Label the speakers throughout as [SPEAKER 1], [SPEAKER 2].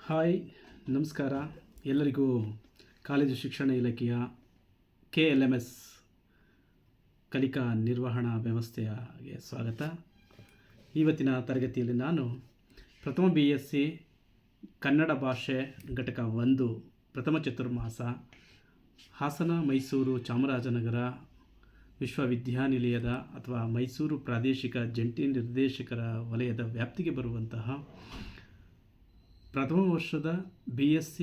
[SPEAKER 1] Hi, ನಮಸ್ಕಾರ. ಎಲ್ಲರಿಗೂ college ಶಿಕ್ಷಣ ಇಲಾಖೆಯ KLMS ಕಲಿಕಾ ನಿರ್ವಹಣಾ ವ್ಯವಸ್ಥೆಗೆ ಸ್ವಾಗತ. ಇವತ್ತಿನ ತರಗತಿಯಲ್ಲಿ ನಾನು ಪ್ರಥಮ BSc ಕನ್ನಡ ಭಾಷೆ ಘಟಕ 1 ಪ್ರಥಮ ಚತುರ್ಮಾಸ ಹಾಸನ, ಮೈಸೂರು, ಚಾಮರಾಜನಗರ ವಿಶ್ವವಿದ್ಯಾನಿಲಯದ ಅಥವಾ ಮೈಸೂರು ಪ್ರಾದೇಶಿಕ ಜಂಟಿ ನಿರ್ದೇಶಕರ ವಲಯದ ವ್ಯಾಪ್ತಿಗೆ ಬರುವಂತಹ ಪ್ರಥಮ ವರ್ಷದ BSc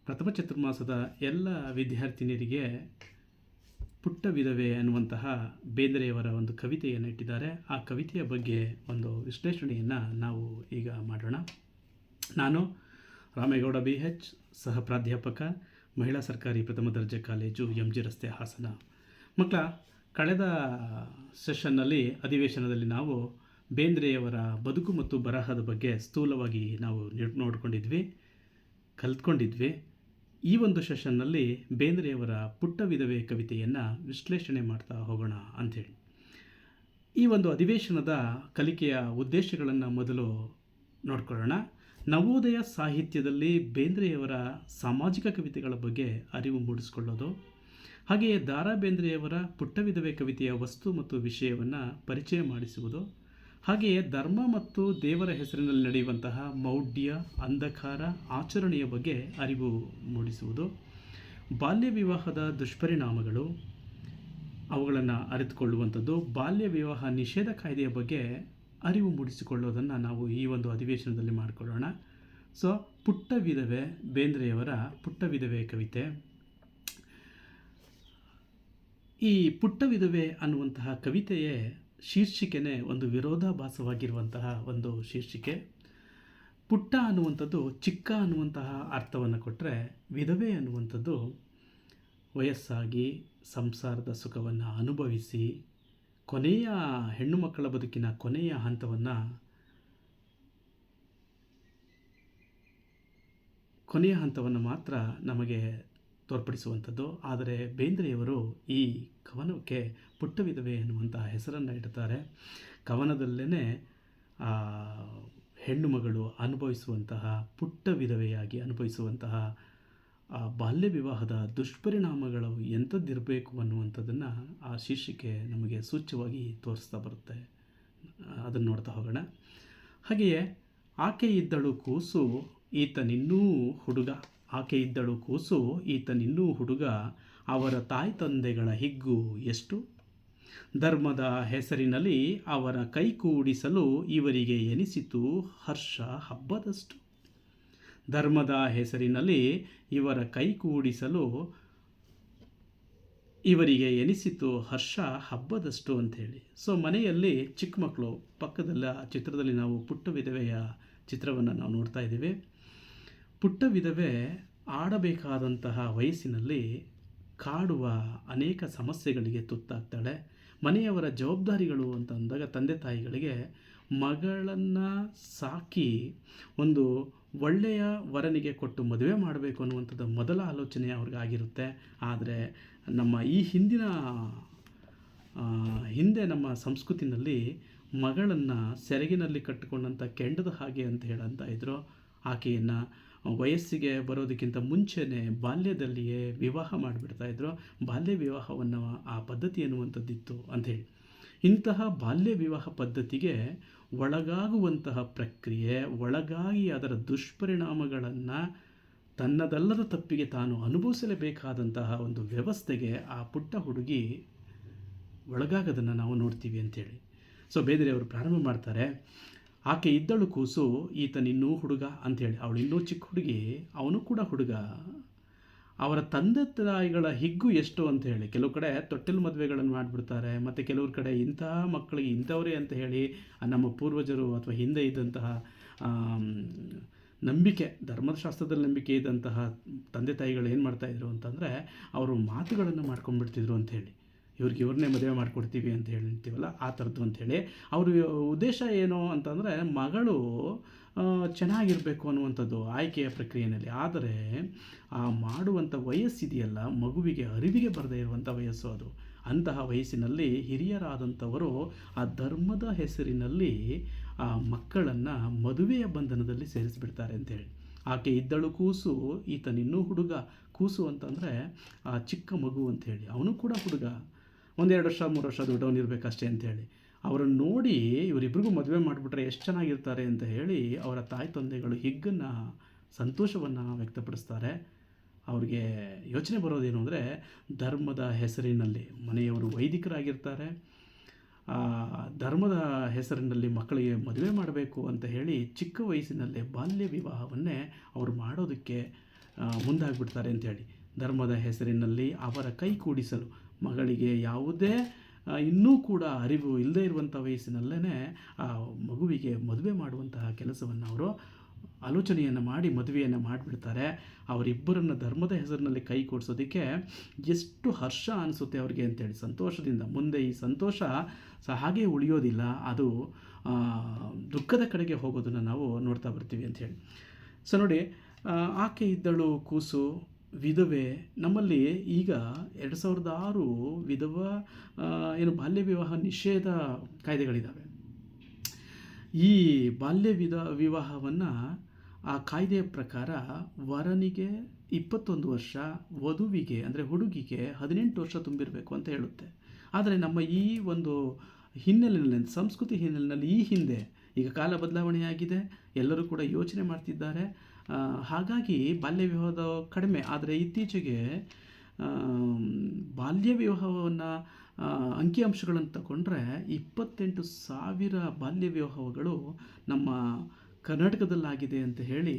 [SPEAKER 1] ಪ್ರಥಮ ಚತುರ್ಮಾಸದ ಎಲ್ಲ ವಿದ್ಯಾರ್ಥಿನಿಯರಿಗೆ ಪುಟ್ಟ ವಿಧವೆ ಅನ್ನುವಂತಹ ಬೇಂದ್ರೆಯವರ ಒಂದು ಕವಿತೆಯನ್ನು ಇಟ್ಟಿದ್ದಾರೆ. ಆ ಕವಿತೆಯ ಬಗ್ಗೆ ಒಂದು ವಿಶ್ಲೇಷಣೆಯನ್ನು ನಾವು ಈಗ ಮಾಡೋಣ. ನಾನು ರಾಮೇಗೌಡ BH, ಸಹ ಪ್ರಾಧ್ಯಾಪಕ, ಮಹಿಳಾ ಸರ್ಕಾರಿ ಪ್ರಥಮ ದರ್ಜೆ ಕಾಲೇಜು, MG ರಸ್ತೆ, ಹಾಸನ. ಮಕ್ಕಳ, ಕಳೆದ ಸೆಷನ್ನಲ್ಲಿ ಅಧಿವೇಶನದಲ್ಲಿ ನಾವು ಬೇಂದ್ರೆಯವರ ಬದುಕು ಮತ್ತು ಬರಹದ ಬಗ್ಗೆ ಸ್ಥೂಲವಾಗಿ ನಾವು ಕಲ್ತ್ಕೊಂಡಿದ್ವಿ. ಈ ಒಂದು ಸೆಷನ್ನಲ್ಲಿ ಬೇಂದ್ರೆಯವರ ಪುಟ್ಟ ವಿಧವೆ ಕವಿತೆಯನ್ನು ವಿಶ್ಲೇಷಣೆ ಮಾಡ್ತಾ ಹೋಗೋಣ ಅಂಥೇಳಿ. ಈ ಒಂದು ಅಧಿವೇಶನದ ಕಲಿಕೆಯ ಉದ್ದೇಶಗಳನ್ನು ಮೊದಲು ನೋಡ್ಕೊಳ್ಳೋಣ. ನವೋದಯ ಸಾಹಿತ್ಯದಲ್ಲಿ ಬೇಂದ್ರೆಯವರ ಸಾಮಾಜಿಕ ಕವಿತೆಗಳ ಬಗ್ಗೆ ಅರಿವು ಮೂಡಿಸಿಕೊಳ್ಳೋದು, ಹಾಗೆಯೇ ದಾರಾ ಬೇಂದ್ರೆಯವರ ಪುಟ್ಟ ವಿಧವೆ ಕವಿತೆಯ ವಸ್ತು ಮತ್ತು ವಿಷಯವನ್ನು ಪರಿಚಯ ಮಾಡಿಸುವುದು, ಹಾಗೆಯೇ ಧರ್ಮ ಮತ್ತು ದೇವರ ಹೆಸರಿನಲ್ಲಿ ನಡೆಯುವಂತಹ ಮೌಢ್ಯ, ಅಂಧಕಾರ ಆಚರಣೆಯ ಬಗ್ಗೆ ಅರಿವು ಮೂಡಿಸುವುದು, ಬಾಲ್ಯ ವಿವಾಹದ ದುಷ್ಪರಿಣಾಮಗಳು ಅವುಗಳನ್ನು ಅರಿತುಕೊಳ್ಳುವಂಥದ್ದು, ಬಾಲ್ಯ ವಿವಾಹ ನಿಷೇಧ ಕಾಯ್ದೆಯ ಬಗ್ಗೆ ಅರಿವು ಮೂಡಿಸಿಕೊಳ್ಳೋದನ್ನು ನಾವು ಈ ಒಂದು ಅಧಿವೇಶನದಲ್ಲಿ ಮಾಡಿಕೊಳ್ಳೋಣ. ಸೊ, ಪುಟ್ಟ ವಿಧವೆ, ಬೇಂದ್ರೆಯವರ ಪುಟ್ಟ ವಿಧವೆ ಕವಿತೆ. ಈ ಪುಟ್ಟ ವಿಧವೆ ಅನ್ನುವಂತಹ ಕವಿತೆಯೇ ಶೀರ್ಷಿಕೆನೇ ಒಂದು ವಿರೋಧಾಭಾಸವಾಗಿರುವಂತಹ ಒಂದು ಶೀರ್ಷಿಕೆ. ಪುಟ್ಟ ಅನ್ನುವಂಥದ್ದು ಚಿಕ್ಕ ಅನ್ನುವಂತಹ ಅರ್ಥವನ್ನು ಕೊಟ್ಟರೆ, ವಿಧವೆ ಅನ್ನುವಂಥದ್ದು ವಯಸ್ಸಾಗಿ ಸಂಸಾರದ ಸುಖವನ್ನು ಅನುಭವಿಸಿ ಕೊನೆಯ ಹೆಣ್ಣು ಮಕ್ಕಳ ಬದುಕಿನ ಕೊನೆಯ ಹಂತವನ್ನು ಮಾತ್ರ ನಮಗೆ ತೋರ್ಪಡಿಸುವಂಥದ್ದು. ಆದರೆ ಬೇಂದ್ರೆಯವರು ಈ ಕವನಕ್ಕೆ ಪುಟ್ಟ ವಿಧವೆ ಎನ್ನುವಂತಹ ಹೆಸರನ್ನು ಇಡ್ತಾರೆ. ಕವನದಲ್ಲೇ ಹೆಣ್ಣು ಮಗಳು ಅನುಭವಿಸುವಂತಹ, ಪುಟ್ಟ ವಿಧವೆಯಾಗಿ ಅನುಭವಿಸುವಂತಹ ಬಾಲ್ಯ ವಿವಾಹದ ದುಷ್ಪರಿಣಾಮಗಳು ಎಂಥದ್ದಿರಬೇಕು ಅನ್ನುವಂಥದ್ದನ್ನು ಆ ಶೀರ್ಷಿಕೆ ನಮಗೆ ಸೂಚ್ಯವಾಗಿ ತೋರಿಸ್ತಾ ಬರುತ್ತೆ. ಅದನ್ನು ನೋಡ್ತಾ ಹೋಗೋಣ. ಹಾಗೆಯೇ ಆಕೆ ಇದ್ದಳು ಕೂಸು ಈತನಿನ್ನೂ ಹುಡುಗ, ಆಕೆ ಇದ್ದಳು ಕೂಸು ಈತನಿನ್ನೂ ಹುಡುಗ, ಅವರ ತಾಯಿ ತಂದೆಗಳ ಹಿಗ್ಗು ಎಷ್ಟು, ಧರ್ಮದ ಹೆಸರಿನಲ್ಲಿ ಅವರ ಕೈಕೂಡಿಸಲು ಇವರಿಗೆ ಎನಿಸಿತು ಹರ್ಷ ಹಬ್ಬದಷ್ಟು, ಧರ್ಮದ ಹೆಸರಿನಲ್ಲಿ ಇವರ ಕೈಕೂಡಿಸಲು ಇವರಿಗೆ ಎನಿಸಿತು ಹರ್ಷ ಹಬ್ಬದಷ್ಟು ಅಂಥೇಳಿ. ಸೊ, ಮನೆಯಲ್ಲಿ ಚಿಕ್ಕ ಮಕ್ಕಳು, ಪಕ್ಕದಲ್ಲ ಚಿತ್ರದಲ್ಲಿ ನಾವು ಪುಟ್ಟ ವಿಧವೆಯ ಚಿತ್ರವನ್ನು ನಾವು ನೋಡ್ತಾ ಇದ್ದೀವಿ. ಪುಟ್ಟ ವಿಧವೆ ಆಡಬೇಕಾದಂತಹ ವಯಸ್ಸಿನಲ್ಲಿ ಕಾಡುವ ಅನೇಕ ಸಮಸ್ಯೆಗಳಿಗೆ ತುತ್ತಾಗ್ತಾಳೆ. ಮನೆಯವರ ಜವಾಬ್ದಾರಿಗಳು ಅಂತ ಅಂದಾಗ ತಂದೆ ತಾಯಿಗಳಿಗೆ ಮಗಳನ್ನು ಸಾಕಿ ಒಂದು ಒಳ್ಳೆಯ ವರನಿಗೆ ಕೊಟ್ಟು ಮದುವೆ ಮಾಡಬೇಕು ಅನ್ನುವಂಥದ್ದು ಮೊದಲ ಆಲೋಚನೆ ಅವ್ರಿಗೆ ಆಗಿರುತ್ತೆ. ಆದರೆ ನಮ್ಮ ಈ ಹಿಂದೆ ನಮ್ಮ ಸಂಸ್ಕೃತಿನಲ್ಲಿ ಮಗಳನ್ನು ಸೆರಗಿನಲ್ಲಿ ಕಟ್ಟಿಕೊಂಡಂಥ ಕೆಂಡದ ಹಾಗೆ ಅಂತ ಹೇಳಂತ ಇದ್ರು. ಆಕೆಯನ್ನು ವಯಸ್ಸಿಗೆ ಬರೋದಕ್ಕಿಂತ ಮುಂಚೆನೇ ಬಾಲ್ಯದಲ್ಲಿಯೇ ವಿವಾಹ ಮಾಡಿಬಿಡ್ತಾಯಿದ್ರು. ಬಾಲ್ಯ ವಿವಾಹವನ್ನು ಆ ಪದ್ಧತಿ ಎನ್ನುವಂಥದ್ದಿತ್ತು ಅಂಥೇಳಿ. ಇಂತಹ ಬಾಲ್ಯ ವಿವಾಹ ಪದ್ಧತಿಗೆ ಒಳಗಾಗುವಂತಹ ಪ್ರಕ್ರಿಯೆ, ಒಳಗಾಗಿ ಅದರ ದುಷ್ಪರಿಣಾಮಗಳನ್ನು ತನ್ನದಲ್ಲದ ತಪ್ಪಿಗೆ ತಾನು ಅನುಭವಿಸಲೇಬೇಕಾದಂತಹ ಒಂದು ವ್ಯವಸ್ಥೆಗೆ ಆ ಪುಟ್ಟ ಹುಡುಗಿ ಒಳಗಾಗೋದನ್ನು ನಾವು ನೋಡ್ತೀವಿ ಅಂಥೇಳಿ. ಸೊ, ಬೇಂದ್ರೆಯವರು ಪ್ರಾರಂಭ ಮಾಡ್ತಾರೆ, ಆಕೆ ಇದ್ದಳು ಕೂಸು ಈತನಿನ್ನೂ ಹುಡುಗ ಅಂಥೇಳಿ. ಅವಳು ಇನ್ನೂ ಚಿಕ್ಕ ಹುಡುಗಿ, ಅವನು ಕೂಡ ಹುಡುಗ. ಅವರ ತಂದೆ ತಾಯಿಗಳ ಹಿಗ್ಗು ಎಷ್ಟು ಅಂಥೇಳಿ. ಕೆಲವು ಕಡೆ ತೊಟ್ಟಿಲು ಮದುವೆಗಳನ್ನು ಮಾಡಿಬಿಡ್ತಾರೆ, ಮತ್ತು ಕೆಲವ್ರ ಕಡೆ ಇಂತಹ ಮಕ್ಕಳಿಗೆ ಇಂಥವರೇ ಅಂತ ಹೇಳಿ ನಮ್ಮ ಪೂರ್ವಜರು ಅಥವಾ ಹಿಂದೆ ಇದ್ದಂತಹ ನಂಬಿಕೆ, ಧರ್ಮಶಾಸ್ತ್ರದಲ್ಲಿ ನಂಬಿಕೆ ಇದ್ದಂತಹ ತಂದೆ ತಾಯಿಗಳು ಏನು ಮಾಡ್ತಾಯಿದ್ರು ಅಂತಂದರೆ, ಅವರು ಮಾತುಗಳನ್ನು ಮಾಡ್ಕೊಂಡ್ಬಿಡ್ತಿದ್ರು ಅಂಥೇಳಿ. ಇವ್ರನ್ನೇ ಮದುವೆ ಮಾಡಿಕೊಡ್ತೀವಿ ಅಂತ ಹೇಳ್ತೀವಲ್ಲ, ಆ ಥರದ್ದು ಅಂಥೇಳಿ. ಅವ್ರ ಉದ್ದೇಶ ಏನು ಅಂತಂದರೆ, ಮಗಳು ಚೆನ್ನಾಗಿರಬೇಕು ಅನ್ನುವಂಥದ್ದು ಆಯ್ಕೆಯ ಪ್ರಕ್ರಿಯೆಯಲ್ಲಿ. ಆದರೆ ಆ ಮಾಡುವಂಥ ವಯಸ್ಸಿದೆಯಲ್ಲ, ಮಗುವಿಗೆ ಅರಿವಿಗೆ ಬರದೇ ಇರುವಂಥ ವಯಸ್ಸು ಅದು. ಅಂತಹ ವಯಸ್ಸಿನಲ್ಲಿ ಹಿರಿಯರಾದಂಥವರು ಆ ಧರ್ಮದ ಹೆಸರಿನಲ್ಲಿ ಆ ಮಕ್ಕಳನ್ನು ಮದುವೆಯ ಬಂಧನದಲ್ಲಿ ಸೇರಿಸಿಬಿಡ್ತಾರೆ ಅಂತೇಳಿ. ಆಕೆ ಇದ್ದಳು ಕೂಸು, ಈತನಿನ್ನೂ ಹುಡುಗ. ಕೂಸು ಅಂತಂದರೆ ಆ ಚಿಕ್ಕ ಮಗು ಅಂಥೇಳಿ, ಅವನು ಕೂಡ ಹುಡುಗ, 1-2 ವರ್ಷ 3 ವರ್ಷ ದೊಡ್ಡವನಿರಬೇಕಷ್ಟೇ ಅಂಥೇಳಿ. ಅವರನ್ನು ನೋಡಿ ಇವರಿಬ್ಬರಿಗೂ ಮದುವೆ ಮಾಡಿಬಿಟ್ರೆ ಎಷ್ಟು ಚೆನ್ನಾಗಿರ್ತಾರೆ ಅಂತ ಹೇಳಿ ಅವರ ತಾಯಿ ತಂದೆಗಳು ಹಿಗ್ಗನ್ನು, ಸಂತೋಷವನ್ನು ವ್ಯಕ್ತಪಡಿಸ್ತಾರೆ. ಅವ್ರಿಗೆ ಯೋಚನೆ ಬರೋದೇನು ಅಂದರೆ, ಧರ್ಮದ ಹೆಸರಿನಲ್ಲಿ ಮನೆಯವರು ವೈದಿಕರಾಗಿರ್ತಾರೆ, ಧರ್ಮದ ಹೆಸರಿನಲ್ಲಿ ಮಕ್ಕಳಿಗೆ ಮದುವೆ ಮಾಡಬೇಕು ಅಂತ ಹೇಳಿ ಚಿಕ್ಕ ವಯಸ್ಸಿನಲ್ಲೇ ಬಾಲ್ಯ ವಿವಾಹವನ್ನೇ ಅವರು ಮಾಡೋದಕ್ಕೆ ಮುಂದಾಗಿಬಿಡ್ತಾರೆ ಅಂಥೇಳಿ. ಧರ್ಮದ ಹೆಸರಿನಲ್ಲಿ ಅವರ ಕೈ ಕೂಡಿಸಲು ಮಗಳಿಗೆ ಯಾವುದೇ ಇನ್ನೂ ಕೂಡ ಅರಿವು ಇಲ್ಲದೇ ಇರುವಂಥ ವಯಸ್ಸಿನಲ್ಲೇ ಆ ಮಗುವಿಗೆ ಮದುವೆ ಮಾಡುವಂತಹ ಕೆಲಸವನ್ನು ಅವರು ಆಲೋಚನೆಯನ್ನು ಮಾಡಿ ಮದುವೆಯನ್ನು ಮಾಡಿಬಿಡ್ತಾರೆ. ಅವರಿಬ್ಬರನ್ನು ಧರ್ಮದ ಹೆಸರಿನಲ್ಲಿ ಕೈ ಕೊಡಿಸೋದಕ್ಕೆ ಎಷ್ಟು ಹರ್ಷ ಅನಿಸುತ್ತೆ ಅವ್ರಿಗೆ ಅಂತೇಳಿ, ಸಂತೋಷದಿಂದ. ಮುಂದೆ ಈ ಸಂತೋಷ ಹಾಗೆ ಉಳಿಯೋದಿಲ್ಲ, ಅದು ದುಃಖದ ಕಡೆಗೆ ಹೋಗೋದನ್ನು ನಾವು ನೋಡ್ತಾ ಬರ್ತೀವಿ ಅಂಥೇಳಿ. ಸೊ ನೋಡಿ, ಆಕೆ ಇದ್ದಳು ಕೂಸು, ವಿಧವೆ. ನಮ್ಮಲ್ಲಿ ಈಗ 2006 ವಿಧವಾ ಬಾಲ್ಯ ವಿವಾಹ ನಿಷೇಧ ಕಾಯ್ದೆಗಳಿದ್ದಾವೆ. ಈ ಬಾಲ್ಯ ವಿವಾಹವನ್ನು ಆ ಕಾಯ್ದೆಯ ಪ್ರಕಾರ ವರನಿಗೆ 21 ವರ್ಷ, ವಧುವಿಗೆ ಅಂದರೆ ಹುಡುಗಿಗೆ 18 ವರ್ಷ ತುಂಬಿರಬೇಕು ಅಂತ ಹೇಳುತ್ತೆ. ಆದರೆ ನಮ್ಮ ಈ ಒಂದು ಹಿನ್ನೆಲೆಯಲ್ಲಿ, ಸಂಸ್ಕೃತಿ ಹಿನ್ನೆಲೆಯಲ್ಲಿ ಈ ಹಿಂದೆ ಈಗ ಕಾಲ ಬದಲಾವಣೆಯಾಗಿದೆ, ಎಲ್ಲರೂ ಕೂಡ ಯೋಚನೆ ಮಾಡ್ತಿದ್ದಾರೆ. ಹಾಗಾಗಿ ಬಾಲ್ಯ ವಿವಾಹದ ಕಡಿಮೆ. ಆದರೆ ಇತ್ತೀಚೆಗೆ ಬಾಲ್ಯ ವಿವಾಹವನ್ನು ಅಂಕಿಅಂಶಗಳನ್ನು ತಗೊಂಡ್ರೆ 28,000 ಬಾಲ್ಯ ವಿವಾಹಗಳು ನಮ್ಮ ಕರ್ನಾಟಕದಲ್ಲಾಗಿದೆ ಅಂತ ಹೇಳಿ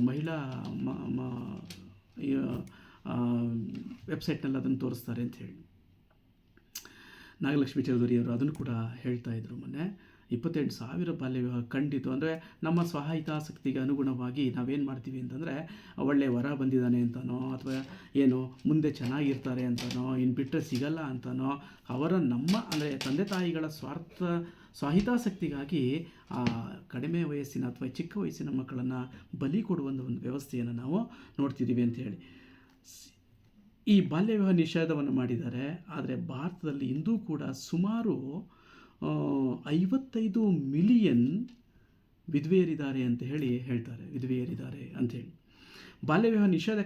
[SPEAKER 1] ಮಹಿಳಾ ವೆಬ್ಸೈಟ್ನಲ್ಲಿ ಅದನ್ನು ತೋರಿಸ್ತಾರೆ ಅಂತ ಹೇಳಿ ನಾಗಲಕ್ಷ್ಮಿ ಚೌಧರಿಯವರು ಅದನ್ನು ಕೂಡ ಹೇಳ್ತಾ ಇದ್ರು ಮೊನ್ನೆ. 28,000 ಬಾಲ್ಯ ವಿವಾಹ ಖಂಡಿತ. ಅಂದರೆ ನಮ್ಮ ಸ್ವಹಿತಾಸಕ್ತಿಗೆ ಅನುಗುಣವಾಗಿ ನಾವೇನು ಮಾಡ್ತೀವಿ ಅಂತಂದರೆ, ಒಳ್ಳೆಯ ವರ ಬಂದಿದ್ದಾನೆ ಅಂತನೋ, ಅಥವಾ ಏನು ಮುಂದೆ ಚೆನ್ನಾಗಿರ್ತಾರೆ ಅಂತನೋ, ಇನ್ನು ಬಿಟ್ಟರೆ ಸಿಗಲ್ಲ ಅಂತನೋ, ಅವರ ಅಂದರೆ ತಂದೆ ತಾಯಿಗಳ ಸ್ವಹಿತಾಸಕ್ತಿಗಾಗಿ ಕಡಿಮೆ ವಯಸ್ಸಿನ ಅಥವಾ ಚಿಕ್ಕ ವಯಸ್ಸಿನ ಮಕ್ಕಳನ್ನು ಬಲಿ ಕೊಡುವಂಥ ಒಂದು ವ್ಯವಸ್ಥೆಯನ್ನು ನಾವು ನೋಡ್ತಿದ್ದೀವಿ ಅಂಥೇಳಿ. ಈ ಬಾಲ್ಯ ವಿವಾಹ ನಿಷೇಧವನ್ನು ಮಾಡಿದ್ದಾರೆ. ಆದರೆ ಭಾರತದಲ್ಲಿ ಇಂದೂ ಕೂಡ ಸುಮಾರು 55 ಮಿಲಿಯನ್ ವಿಧವೆಯರಿದ್ದಾರೆ ಅಂತ ಹೇಳ್ತಾರೆ, ವಿಧವೆಯರಿದ್ದಾರೆ ಅಂಥೇಳಿ. ಬಾಲ್ಯ ವಿವಾಹ ನಿಷೇಧ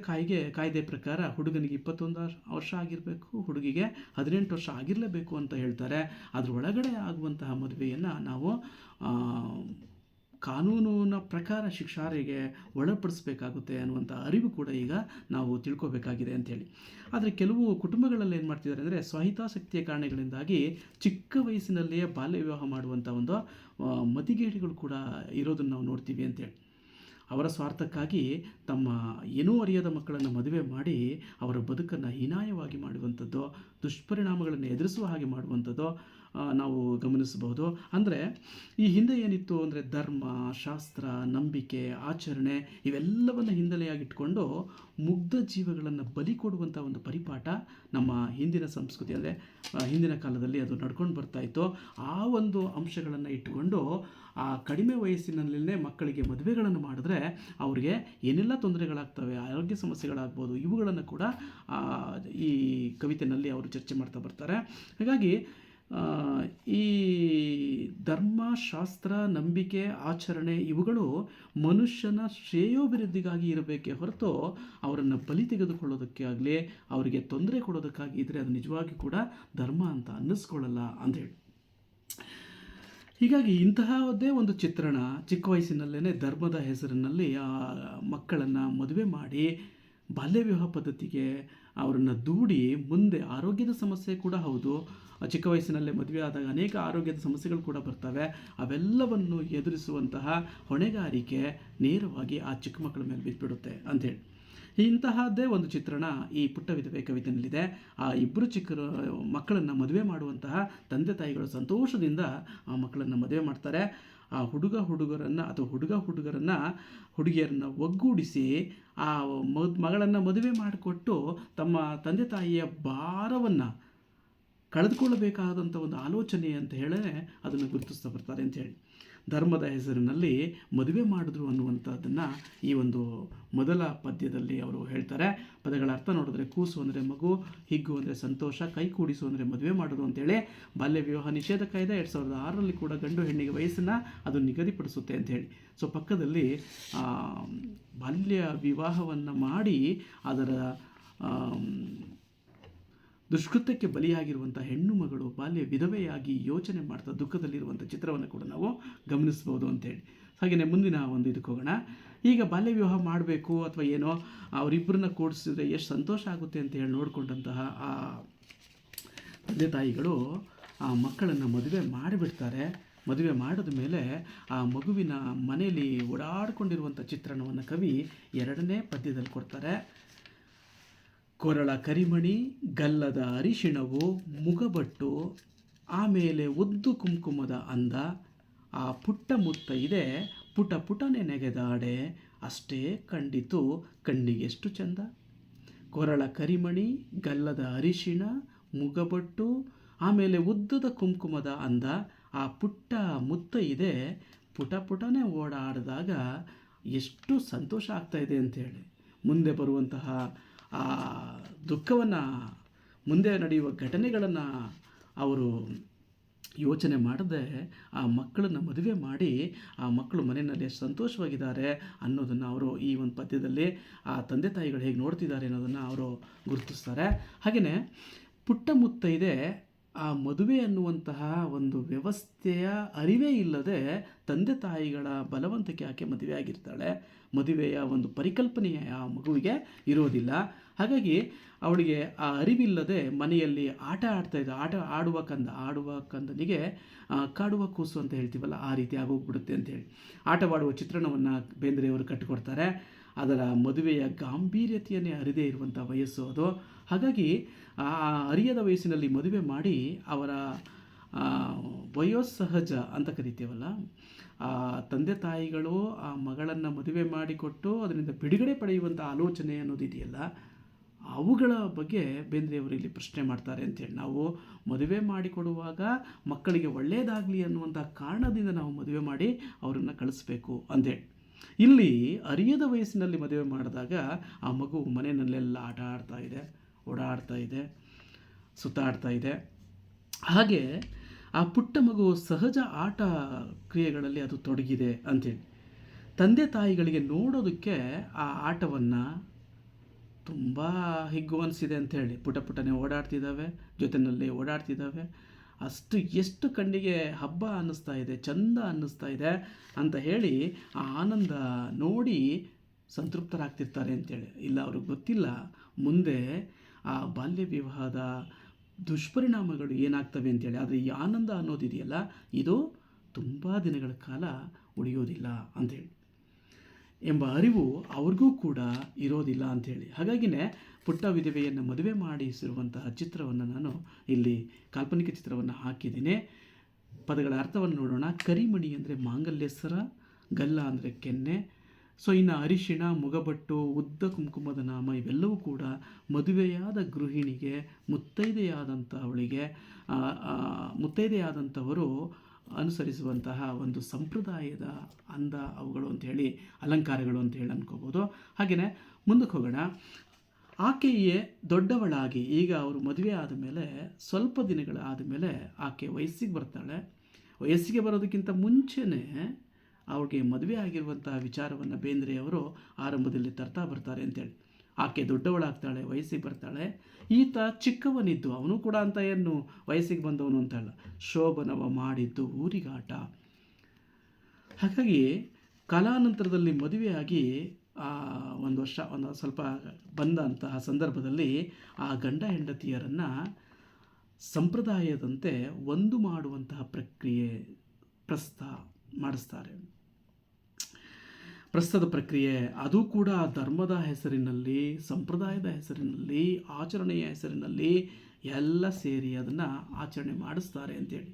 [SPEAKER 1] ಕಾಯ್ದೆ ಪ್ರಕಾರ ಹುಡುಗನಿಗೆ 21 ವರ್ಷ ಆಗಿರಬೇಕು, ಹುಡುಗಿಗೆ 18 ವರ್ಷ ಆಗಿರಲೇಬೇಕು ಅಂತ ಹೇಳ್ತಾರೆ. ಅದ್ರ ಒಳಗಡೆ ಆಗುವಂತಹ ಮದುವೆಯನ್ನು ನಾವು ಕಾನೂನಿನ ಪ್ರಕಾರ ಶಿಕ್ಷಾರ್ಹೆಗೆ ಒಳಪಡಿಸಬೇಕಾಗುತ್ತೆ ಅನ್ನುವಂಥ ಅರಿವು ಕೂಡ ಈಗ ನಾವು ತಿಳ್ಕೊಬೇಕಾಗಿದೆ ಅಂಥೇಳಿ. ಆದರೆ ಕೆಲವು ಕುಟುಂಬಗಳಲ್ಲಿ ಏನು ಮಾಡ್ತಿದ್ದಾರೆ ಅಂದರೆ, ಸ್ವಹಿತಾಸಕ್ತಿಯ ಕಾರಣಗಳಿಂದಾಗಿ ಚಿಕ್ಕ ವಯಸ್ಸಿನಲ್ಲಿಯೇ ಬಾಲ್ಯ ವಿವಾಹ ಮಾಡುವಂಥ ಒಂದು ಮತಿಗೇಡಿಗಳು ಕೂಡ ಇರೋದನ್ನು ನಾವು ನೋಡ್ತೀವಿ ಅಂತೇಳಿ. ಅವರ ಸ್ವಾರ್ಥಕ್ಕಾಗಿ ತಮ್ಮ ಏನೂ ಅರಿಯದ ಮಕ್ಕಳನ್ನು ಮದುವೆ ಮಾಡಿ ಅವರ ಬದುಕನ್ನು ಹೀನಾಯವಾಗಿ ಮಾಡುವಂಥದ್ದು, ದುಷ್ಪರಿಣಾಮಗಳನ್ನು ಎದುರಿಸುವ ಹಾಗೆ ಮಾಡುವಂಥದ್ದು ನಾವು ಗಮನಿಸಬಹುದು. ಅಂದರೆ ಈ ಹಿಂದೆ ಏನಿತ್ತು ಅಂದರೆ, ಧರ್ಮ, ಶಾಸ್ತ್ರ, ನಂಬಿಕೆ, ಆಚರಣೆ ಇವೆಲ್ಲವನ್ನು ಹಿನ್ನೆಲೆಯಾಗಿಟ್ಕೊಂಡು ಮುಗ್ಧ ಜೀವಗಳನ್ನು ಬಲಿ ಕೊಡುವಂಥ ಒಂದು ಪರಿಪಾಠ ನಮ್ಮ ಹಿಂದಿನ ಸಂಸ್ಕೃತಿ, ಅಂದರೆ ಹಿಂದಿನ ಕಾಲದಲ್ಲಿ ಅದು ನಡ್ಕೊಂಡು ಬರ್ತಾಯಿತ್ತು. ಆ ಒಂದು ಅಂಶಗಳನ್ನು ಇಟ್ಟುಕೊಂಡು ಆ ಕಡಿಮೆ ವಯಸ್ಸಿನಲ್ಲೇ ಮಕ್ಕಳಿಗೆ ಮದುವೆಗಳನ್ನು ಮಾಡಿದ್ರೆ ಅವ್ರಿಗೆ ಏನೆಲ್ಲ ತೊಂದರೆಗಳಾಗ್ತವೆ, ಆರೋಗ್ಯ ಸಮಸ್ಯೆಗಳಾಗ್ಬೋದು, ಇವುಗಳನ್ನು ಕೂಡ ಈ ಕವಿತೆಯಲ್ಲಿ ಅವರು ಚರ್ಚೆ ಮಾಡ್ತಾ ಬರ್ತಾರೆ. ಹಾಗಾಗಿ ಈ ಧರ್ಮ, ಶಾಸ್ತ್ರ, ನಂಬಿಕೆ, ಆಚರಣೆ ಇವುಗಳು ಮನುಷ್ಯನ ಶ್ರೇಯೋಭಿವೃದ್ಧಿಗಾಗಿ ಇರಬೇಕೇ ಹೊರತು ಅವರನ್ನು ಬಲಿ ತೆಗೆದುಕೊಳ್ಳೋದಕ್ಕೆ ಆಗಲಿ ಅವರಿಗೆ ತೊಂದರೆ ಕೊಡೋದಕ್ಕಾಗಿ ಇದ್ದರೆ ಅದು ನಿಜವಾಗಿ ಕೂಡ ಧರ್ಮ ಅಂತ ಅನ್ನಿಸ್ಕೊಳ್ಳಲ್ಲ ಅಂಥೇಳಿ. ಹೀಗಾಗಿ ಇಂತಹದ್ದೇ ಒಂದು ಚಿತ್ರಣ ಚಿಕ್ಕ ವಯಸ್ಸಿನಲ್ಲೇ ಧರ್ಮದ ಹೆಸರಿನಲ್ಲಿ ಮಕ್ಕಳನ್ನು ಮದುವೆ ಮಾಡಿ ಬಾಲ್ಯ ವಿವಾಹ ಪದ್ಧತಿಗೆ ಅವರನ್ನು ದೂಡಿ ಮುಂದೆ ಆರೋಗ್ಯದ ಸಮಸ್ಯೆ ಕೂಡ ಹೌದು. ಚಿಕ್ಕ ವಯಸ್ಸಿನಲ್ಲೇ ಮದುವೆ ಆದಾಗ ಅನೇಕ ಆರೋಗ್ಯದ ಸಮಸ್ಯೆಗಳು ಕೂಡ ಬರ್ತವೆ. ಅವೆಲ್ಲವನ್ನು ಎದುರಿಸುವಂತಹ ಹೊಣೆಗಾರಿಕೆ ನೇರವಾಗಿ ಆ ಚಿಕ್ಕ ಮಕ್ಕಳ ಮೇಲೆ ಬಿದ್ದುಬಿಡುತ್ತೆ ಅಂಥೇಳಿ. ಇಂತಹದ್ದೇ ಒಂದು ಚಿತ್ರಣ ಈ ಪುಟ್ಟ ವಿಧವೆ ಕವಿತೆಯಲ್ಲಿದೆ. ಆ ಇಬ್ಬರು ಚಿಕ್ಕ ಮಕ್ಕಳನ್ನು ಮದುವೆ ಮಾಡುವಂತಹ ತಂದೆ ತಾಯಿಗಳು ಸಂತೋಷದಿಂದ ಆ ಮಕ್ಕಳನ್ನು ಮದುವೆ ಮಾಡ್ತಾರೆ. ಆ ಹುಡುಗರನ್ನು ಅಥವಾ ಹುಡುಗಿಯರನ್ನು ಒಗ್ಗೂಡಿಸಿ ಆ ಮಗಳನ್ನು ಮದುವೆ ಮಾಡಿಕೊಟ್ಟು ತಮ್ಮ ತಂದೆ ತಾಯಿಯ ಭಾರವನ್ನು ಕಳೆದುಕೊಳ್ಳಬೇಕಾದಂಥ ಒಂದು ಆಲೋಚನೆ ಅಂತ ಹೇಳೇ ಅದನ್ನು ಗುರುತಿಸ್ತಾ ಬರ್ತಾರೆ ಅಂಥೇಳಿ. ಧರ್ಮದ ಹೆಸರಿನಲ್ಲಿ ಮದುವೆ ಮಾಡಿದ್ರು ಅನ್ನುವಂಥದ್ದನ್ನು ಈ ಒಂದು ಮೊದಲ ಪದ್ಯದಲ್ಲಿ ಅವರು ಹೇಳ್ತಾರೆ. ಪದಗಳ ಅರ್ಥ ನೋಡಿದ್ರೆ ಕೂಸು ಅಂದರೆ ಮಗು, ಹಿಗ್ಗು ಅಂದರೆ ಸಂತೋಷ, ಕೈ ಕೂಡಿಸು ಅಂದರೆ ಮದುವೆ ಮಾಡೋದು ಅಂತೇಳಿ ಬಾಲ್ಯ ವಿವಾಹ ನಿಷೇಧ ಕಾಯ್ದೆ 2006ರಲ್ಲಿ ಕೂಡ ಗಂಡು ಹೆಣ್ಣಿಗೆ ವಯಸ್ಸನ್ನು ಅದು ನಿಗದಿಪಡಿಸುತ್ತೆ ಅಂಥೇಳಿ. ಸೊ ಪಕ್ಕದಲ್ಲಿ ಬಾಲ್ಯ ವಿವಾಹವನ್ನು ಮಾಡಿ ಅದರ ದುಷ್ಕೃತ್ಯಕ್ಕೆ ಬಲಿಯಾಗಿರುವಂಥ ಹೆಣ್ಣು ಮಗಳು ಬಾಲ್ಯ ವಿಧವೆಯಾಗಿ ಯೋಚನೆ ಮಾಡ್ತಾ ದುಃಖದಲ್ಲಿರುವಂಥ ಚಿತ್ರವನ್ನು ಕೂಡ ನಾವು ಗಮನಿಸ್ಬೋದು ಅಂತೇಳಿ. ಹಾಗೆಯೇ ಮುಂದಿನ ಒಂದು ಇದಕ್ಕೆ ಹೋಗೋಣ. ಈಗ ಬಾಲ್ಯ ವಿವಾಹ ಮಾಡಬೇಕು ಅಥವಾ ಏನೋ ಅವರಿಬ್ಬರನ್ನ ಕೂಡಿಸಿದ್ರೆ ಎಷ್ಟು ಸಂತೋಷ ಆಗುತ್ತೆ ಅಂತ ಹೇಳಿ ನೋಡಿಕೊಂಡಂತಹ ಆ ತಂದೆ ತಾಯಿಗಳು ಆ ಮಕ್ಕಳನ್ನು ಮದುವೆ ಮಾಡಿಬಿಡ್ತಾರೆ. ಮದುವೆ ಮಾಡಿದ ಮೇಲೆ ಆ ಮಗುವಿನ ಮನೆಯಲ್ಲಿ ಓಡಾಡಿಕೊಂಡಿರುವಂಥ ಚಿತ್ರಣವನ್ನು ಕವಿ 2ನೇ ಪದ್ಯದಲ್ಲಿ ಕೊಡ್ತಾರೆ. ಕೊರಳ ಕರಿಮಣಿ, ಗಲ್ಲದ ಅರಿಶಿಣವು, ಮುಗಬಟ್ಟು, ಆಮೇಲೆ ಉದ್ದು ಕುಂಕುಮದ ಅಂದ, ಆ ಪುಟ್ಟ ಮುತ್ತೈದೆ ಪುಟ ಪುಟನೆ ನೆಗೆದಾಡೆ, ಅಷ್ಟೇ ಕಂಡಿತು ಕಣ್ಣಿಗೆಷ್ಟು ಚಂದ. ಕೊರಳ ಕರಿಮಣಿ, ಗಲ್ಲದ ಅರಿಶಿಣ, ಮುಗಬಟ್ಟು, ಆಮೇಲೆ ಉದ್ದದ ಕುಂಕುಮದ ಅಂದ, ಆ ಪುಟ್ಟ ಮುತ್ತೈದೆ ಪುಟ ಪುಟನೆ ಓಡಾಡಿದಾಗ ಎಷ್ಟು ಸಂತೋಷ ಆಗ್ತಾಯಿದೆ ಅಂಥೇಳಿ. ಮುಂದೆ ಬರುವಂತಹ ಆ ದುಃಖವನ್ನು, ಮುಂದೆ ನಡೆಯುವ ಘಟನೆಗಳನ್ನು ಅವರು ಯೋಚನೆ ಮಾಡದೆ ಆ ಮಕ್ಕಳನ್ನು ಮದುವೆ ಮಾಡಿ ಆ ಮಕ್ಕಳು ಮನೆಯಲ್ಲಿ ಎಷ್ಟು ಸಂತೋಷವಾಗಿದ್ದಾರೆ ಅನ್ನೋದನ್ನು ಅವರು ಈ ಒಂದು ಪದ್ಯದಲ್ಲಿ ಆ ತಂದೆ ತಾಯಿಗಳು ಹೇಗೆ ನೋಡ್ತಿದ್ದಾರೆ ಅನ್ನೋದನ್ನು ಅವರು ಗುರುತಿಸ್ತಾರೆ. ಹಾಗೆಯೇ ಪುಟ್ಟ ಮುತ್ತೈದೆ ಆ ಮದುವೆ ಅನ್ನುವಂತಹ ಒಂದು ವ್ಯವಸ್ಥೆಯ ಅರಿವೇ ಇಲ್ಲದೆ ತಂದೆ ತಾಯಿಗಳ ಬಲವಂತಕ್ಕೆ ಆಕೆ ಮದುವೆ ಆಗಿರ್ತಾಳೆ. ಮದುವೆಯ ಒಂದು ಪರಿಕಲ್ಪನೆಯ ಆ ಮಗುವಿಗೆ ಇರೋದಿಲ್ಲ. ಹಾಗಾಗಿ ಅವಳಿಗೆ ಆ ಅರಿವಿಲ್ಲದೆ ಮನೆಯಲ್ಲಿ ಆಟ ಆಡುವ ಕಂದನಿಗೆ ಕಾಡುವ ಕೂಸು ಅಂತ ಹೇಳ್ತೀವಲ್ಲ, ಆ ರೀತಿ ಆಗೋಗ್ಬಿಡುತ್ತೆ ಅಂತೇಳಿ ಆಟವಾಡುವ ಚಿತ್ರಣವನ್ನು ಬೇಂದ್ರೆಯವರು ಕಟ್ಟಿಕೊಡ್ತಾರೆ. ಅದರ ಮದುವೆಯ ಗಾಂಭೀರ್ಯತೆಯನ್ನೇ ಅರಿದೇ ಇರುವಂಥ ವಯಸ್ಸು ಅದು. ಹಾಗಾಗಿ ಆ ಅರಿಯದ ವಯಸ್ಸಿನಲ್ಲಿ ಮದುವೆ ಮಾಡಿ ಅವರ ವಯೋಸಹಜ ಅಂತ ಕರಿತೀವಲ್ಲ, ಆ ತಂದೆ ತಾಯಿಗಳು ಆ ಮಗಳನ್ನು ಮದುವೆ ಮಾಡಿಕೊಟ್ಟು ಅದರಿಂದ ಬಿಡುಗಡೆ ಪಡೆಯುವಂಥ ಆಲೋಚನೆ ಅನ್ನೋದಿದೆಯಲ್ಲ, ಅವುಗಳ ಬಗ್ಗೆ ಬೇಂದ್ರೆಯವರು ಇಲ್ಲಿ ಪ್ರಶ್ನೆ ಮಾಡ್ತಾರೆ ಅಂತೇಳಿ. ನಾವು ಮದುವೆ ಮಾಡಿಕೊಡುವಾಗ ಮಕ್ಕಳಿಗೆ ಒಳ್ಳೆಯದಾಗಲಿ ಅನ್ನುವಂಥ ಕಾರಣದಿಂದ ನಾವು ಮದುವೆ ಮಾಡಿ ಅವರನ್ನು ಕಳಿಸ್ಬೇಕು ಅಂಥೇಳಿ. ಇಲ್ಲಿ ಅರಿಯದ ವಯಸ್ಸಿನಲ್ಲಿ ಮದುವೆ ಮಾಡಿದಾಗ ಆ ಮಗು ಮನೆಯಲ್ಲೆಲ್ಲ ಆಟ ಆಡ್ತಾ ಇದೆ, ಓಡಾಡ್ತಾ ಇದೆ, ಸುತ್ತಾಡ್ತಾ ಇದೆ. ಹಾಗೆ ಆ ಪುಟ್ಟ ಮಗು ಸಹಜ ಆಟ ಕ್ರಿಯೆಗಳಲ್ಲಿ ಅದು ತೊಡಗಿದೆ ಅಂಥೇಳಿ. ತಂದೆ ತಾಯಿಗಳಿಗೆ ನೋಡೋದಕ್ಕೆ ಆ ಆಟವನ್ನು ತುಂಬ ಹಿಗ್ಗು ಅನಿಸಿದೆ ಅಂಥೇಳಿ. ಪುಟ ಪುಟನೆ ಓಡಾಡ್ತಿದ್ದಾವೆ, ಜೊತೆಯಲ್ಲಿ ಓಡಾಡ್ತಿದ್ದಾವೆ, ಎಷ್ಟು ಕಣ್ಣಿಗೆ ಹಬ್ಬ ಅನ್ನಿಸ್ತಾ ಇದೆ, ಚಂದ ಅನ್ನಿಸ್ತಾ ಇದೆ ಅಂತ ಹೇಳಿ ಆ ಆನಂದ ನೋಡಿ ಸಂತೃಪ್ತರಾಗ್ತಿರ್ತಾರೆ ಅಂತೇಳಿ. ಇಲ್ಲ, ಅವ್ರಿಗೆ ಗೊತ್ತಿಲ್ಲ ಮುಂದೆ ಆ ಬಾಲ್ಯ ವಿವಾಹದ ದುಷ್ಪರಿಣಾಮಗಳು ಏನಾಗ್ತವೆ ಅಂತೇಳಿ. ಆದರೆ ಈ ಆನಂದ ಅನ್ನೋದಿದೆಯಲ್ಲ, ಇದು ತುಂಬ ದಿನಗಳ ಕಾಲ ಉಳಿಯೋದಿಲ್ಲ ಅಂಥೇಳಿ ಎಂಬ ಅರಿವು ಅವ್ರಿಗೂ ಕೂಡ ಇರೋದಿಲ್ಲ ಅಂಥೇಳಿ. ಹಾಗಾಗಿನೇ ಪುಟ್ಟ ವಿಧವೆಯನ್ನು ಮದುವೆ ಮಾಡಿಸಿರುವಂತಹ ಚಿತ್ರವನ್ನು ನಾನು ಇಲ್ಲಿ ಕಾಲ್ಪನಿಕ ಚಿತ್ರವನ್ನು ಹಾಕಿದ್ದೀನಿ. ಪದಗಳ ಅರ್ಥವನ್ನು ನೋಡೋಣ. ಕರಿಮಣಿ ಅಂದರೆ ಮಾಂಗಲ್ಯ ಸರ, ಗಲ್ಲ ಅಂದರೆ ಕೆನ್ನೆ. ಸೊ ಇನ್ನು ಅರಿಶಿಣ, ಮುಗಬಟ್ಟು, ಉದ್ದ ಕುಂಕುಮದ ನಾಮ ಇವೆಲ್ಲವೂ ಕೂಡ ಮದುವೆಯಾದ ಗೃಹಿಣಿಗೆ, ಮುತ್ತೈದೆಯಾದಂಥವರು ಅನುಸರಿಸುವಂತಹ ಒಂದು ಸಂಪ್ರದಾಯದ ಅಂದ ಅವುಗಳು ಅಂಥೇಳಿ, ಅಲಂಕಾರಗಳು ಅಂತೇಳಿ ಅನ್ಕೋಬೋದು. ಹಾಗೆಯೇ ಮುಂದಕ್ಕೆ ಹೋಗೋಣ. ಆಕೆಯೇ ದೊಡ್ಡವಳಾಗಿ, ಈಗ ಅವರು ಮದುವೆ ಆದಮೇಲೆ ಸ್ವಲ್ಪ ದಿನಗಳಾದ ಮೇಲೆ ಆಕೆ ವಯಸ್ಸಿಗೆ ಬರ್ತಾಳೆ. ವಯಸ್ಸಿಗೆ ಬರೋದಕ್ಕಿಂತ ಮುಂಚೆನೇ ಅವ್ರಿಗೆ ಮದುವೆ ಆಗಿರುವಂತಹ ವಿಚಾರವನ್ನು ಬೇಂದ್ರೆಯವರು ಆರಂಭದಲ್ಲಿ ತರ್ತಾ ಬರ್ತಾರೆ ಅಂತೇಳಿ. ಆಕೆ ದೊಡ್ಡವಳಾಗ್ತಾಳೆ, ವಯಸ್ಸಿಗೆ ಬರ್ತಾಳೆ. ಈತ ಚಿಕ್ಕವನಿದ್ದು, ಅವನು ಕೂಡ ಅಂತ ಏನು ವಯಸ್ಸಿಗೆ ಬಂದವನು ಅಂತಲ್ಲ, ಶೋಭನವ ಮಾಡಿದ್ದು ಊರಿಗಾಟ. ಹಾಗಾಗಿ ಕಾಲಾನಂತರದಲ್ಲಿ ಮದುವೆಯಾಗಿ ಒಂದು ವರ್ಷ ಸ್ವಲ್ಪ ಬಂದಂತಹ ಸಂದರ್ಭದಲ್ಲಿ ಆ ಗಂಡ ಹೆಂಡತಿಯರನ್ನು ಸಂಪ್ರದಾಯದಂತೆ ಒಂದು ಮಾಡುವಂತಹ ಪ್ರಕ್ರಿಯೆ ಮಾಡಿಸ್ತಾರೆ. ಪ್ರಸ್ತುತ ಪ್ರಕ್ರಿಯೆ ಅದು ಕೂಡ ಧರ್ಮದ ಹೆಸರಿನಲ್ಲಿ, ಸಂಪ್ರದಾಯದ ಹೆಸರಿನಲ್ಲಿ, ಆಚರಣೆಯ ಹೆಸರಿನಲ್ಲಿ ಎಲ್ಲ ಸೇರಿ ಅದನ್ನು ಆಚರಣೆ ಮಾಡಿಸ್ತಾರೆ ಅಂತೇಳಿ.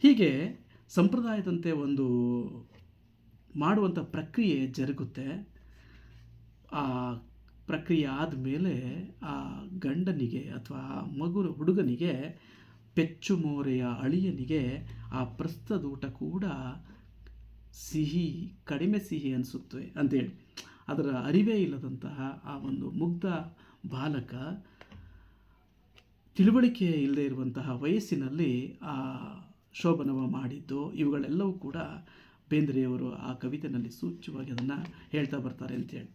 [SPEAKER 1] ಹೀಗೆ ಸಂಪ್ರದಾಯದಂತೆ ಒಂದು ಮಾಡುವಂಥ ಪ್ರಕ್ರಿಯೆ ಜರುಗುತ್ತೆ. ಆ ಪ್ರಕ್ರಿಯೆ ಆದಮೇಲೆ ಆ ಗಂಡನಿಗೆ ಅಥವಾ ಹುಡುಗನಿಗೆ, ಪೆಚ್ಚು ಮೋರೆಯ ಅಳಿಯನಿಗೆ ಆ ಪ್ರಸ್ತುತ ಊಟ ಕೂಡ ಸಿಹಿ ಕಡಿಮೆ ಸಿಹಿ ಅನಿಸುತ್ತೆ ಅಂತೇಳಿ. ಅದರ ಅರಿವೇ ಇಲ್ಲದಂತಹ ಆ ಒಂದು ಮುಗ್ಧ ಬಾಲಕ, ತಿಳುವಳಿಕೆ ಇಲ್ಲದೆ ಇರುವಂತಹ ವಯಸ್ಸಿನಲ್ಲಿ ಆ ಶೋಭನವ ಮಾಡಿದ್ದು, ಇವುಗಳೆಲ್ಲವೂ ಕೂಡ ಬೇಂದ್ರೆಯವರು ಆ ಕವಿತೆಯಲ್ಲಿ ಸೂಚ್ಯವಾಗಿ ಅದನ್ನು ಹೇಳ್ತಾ ಬರ್ತಾರೆ ಅಂತೇಳಿ.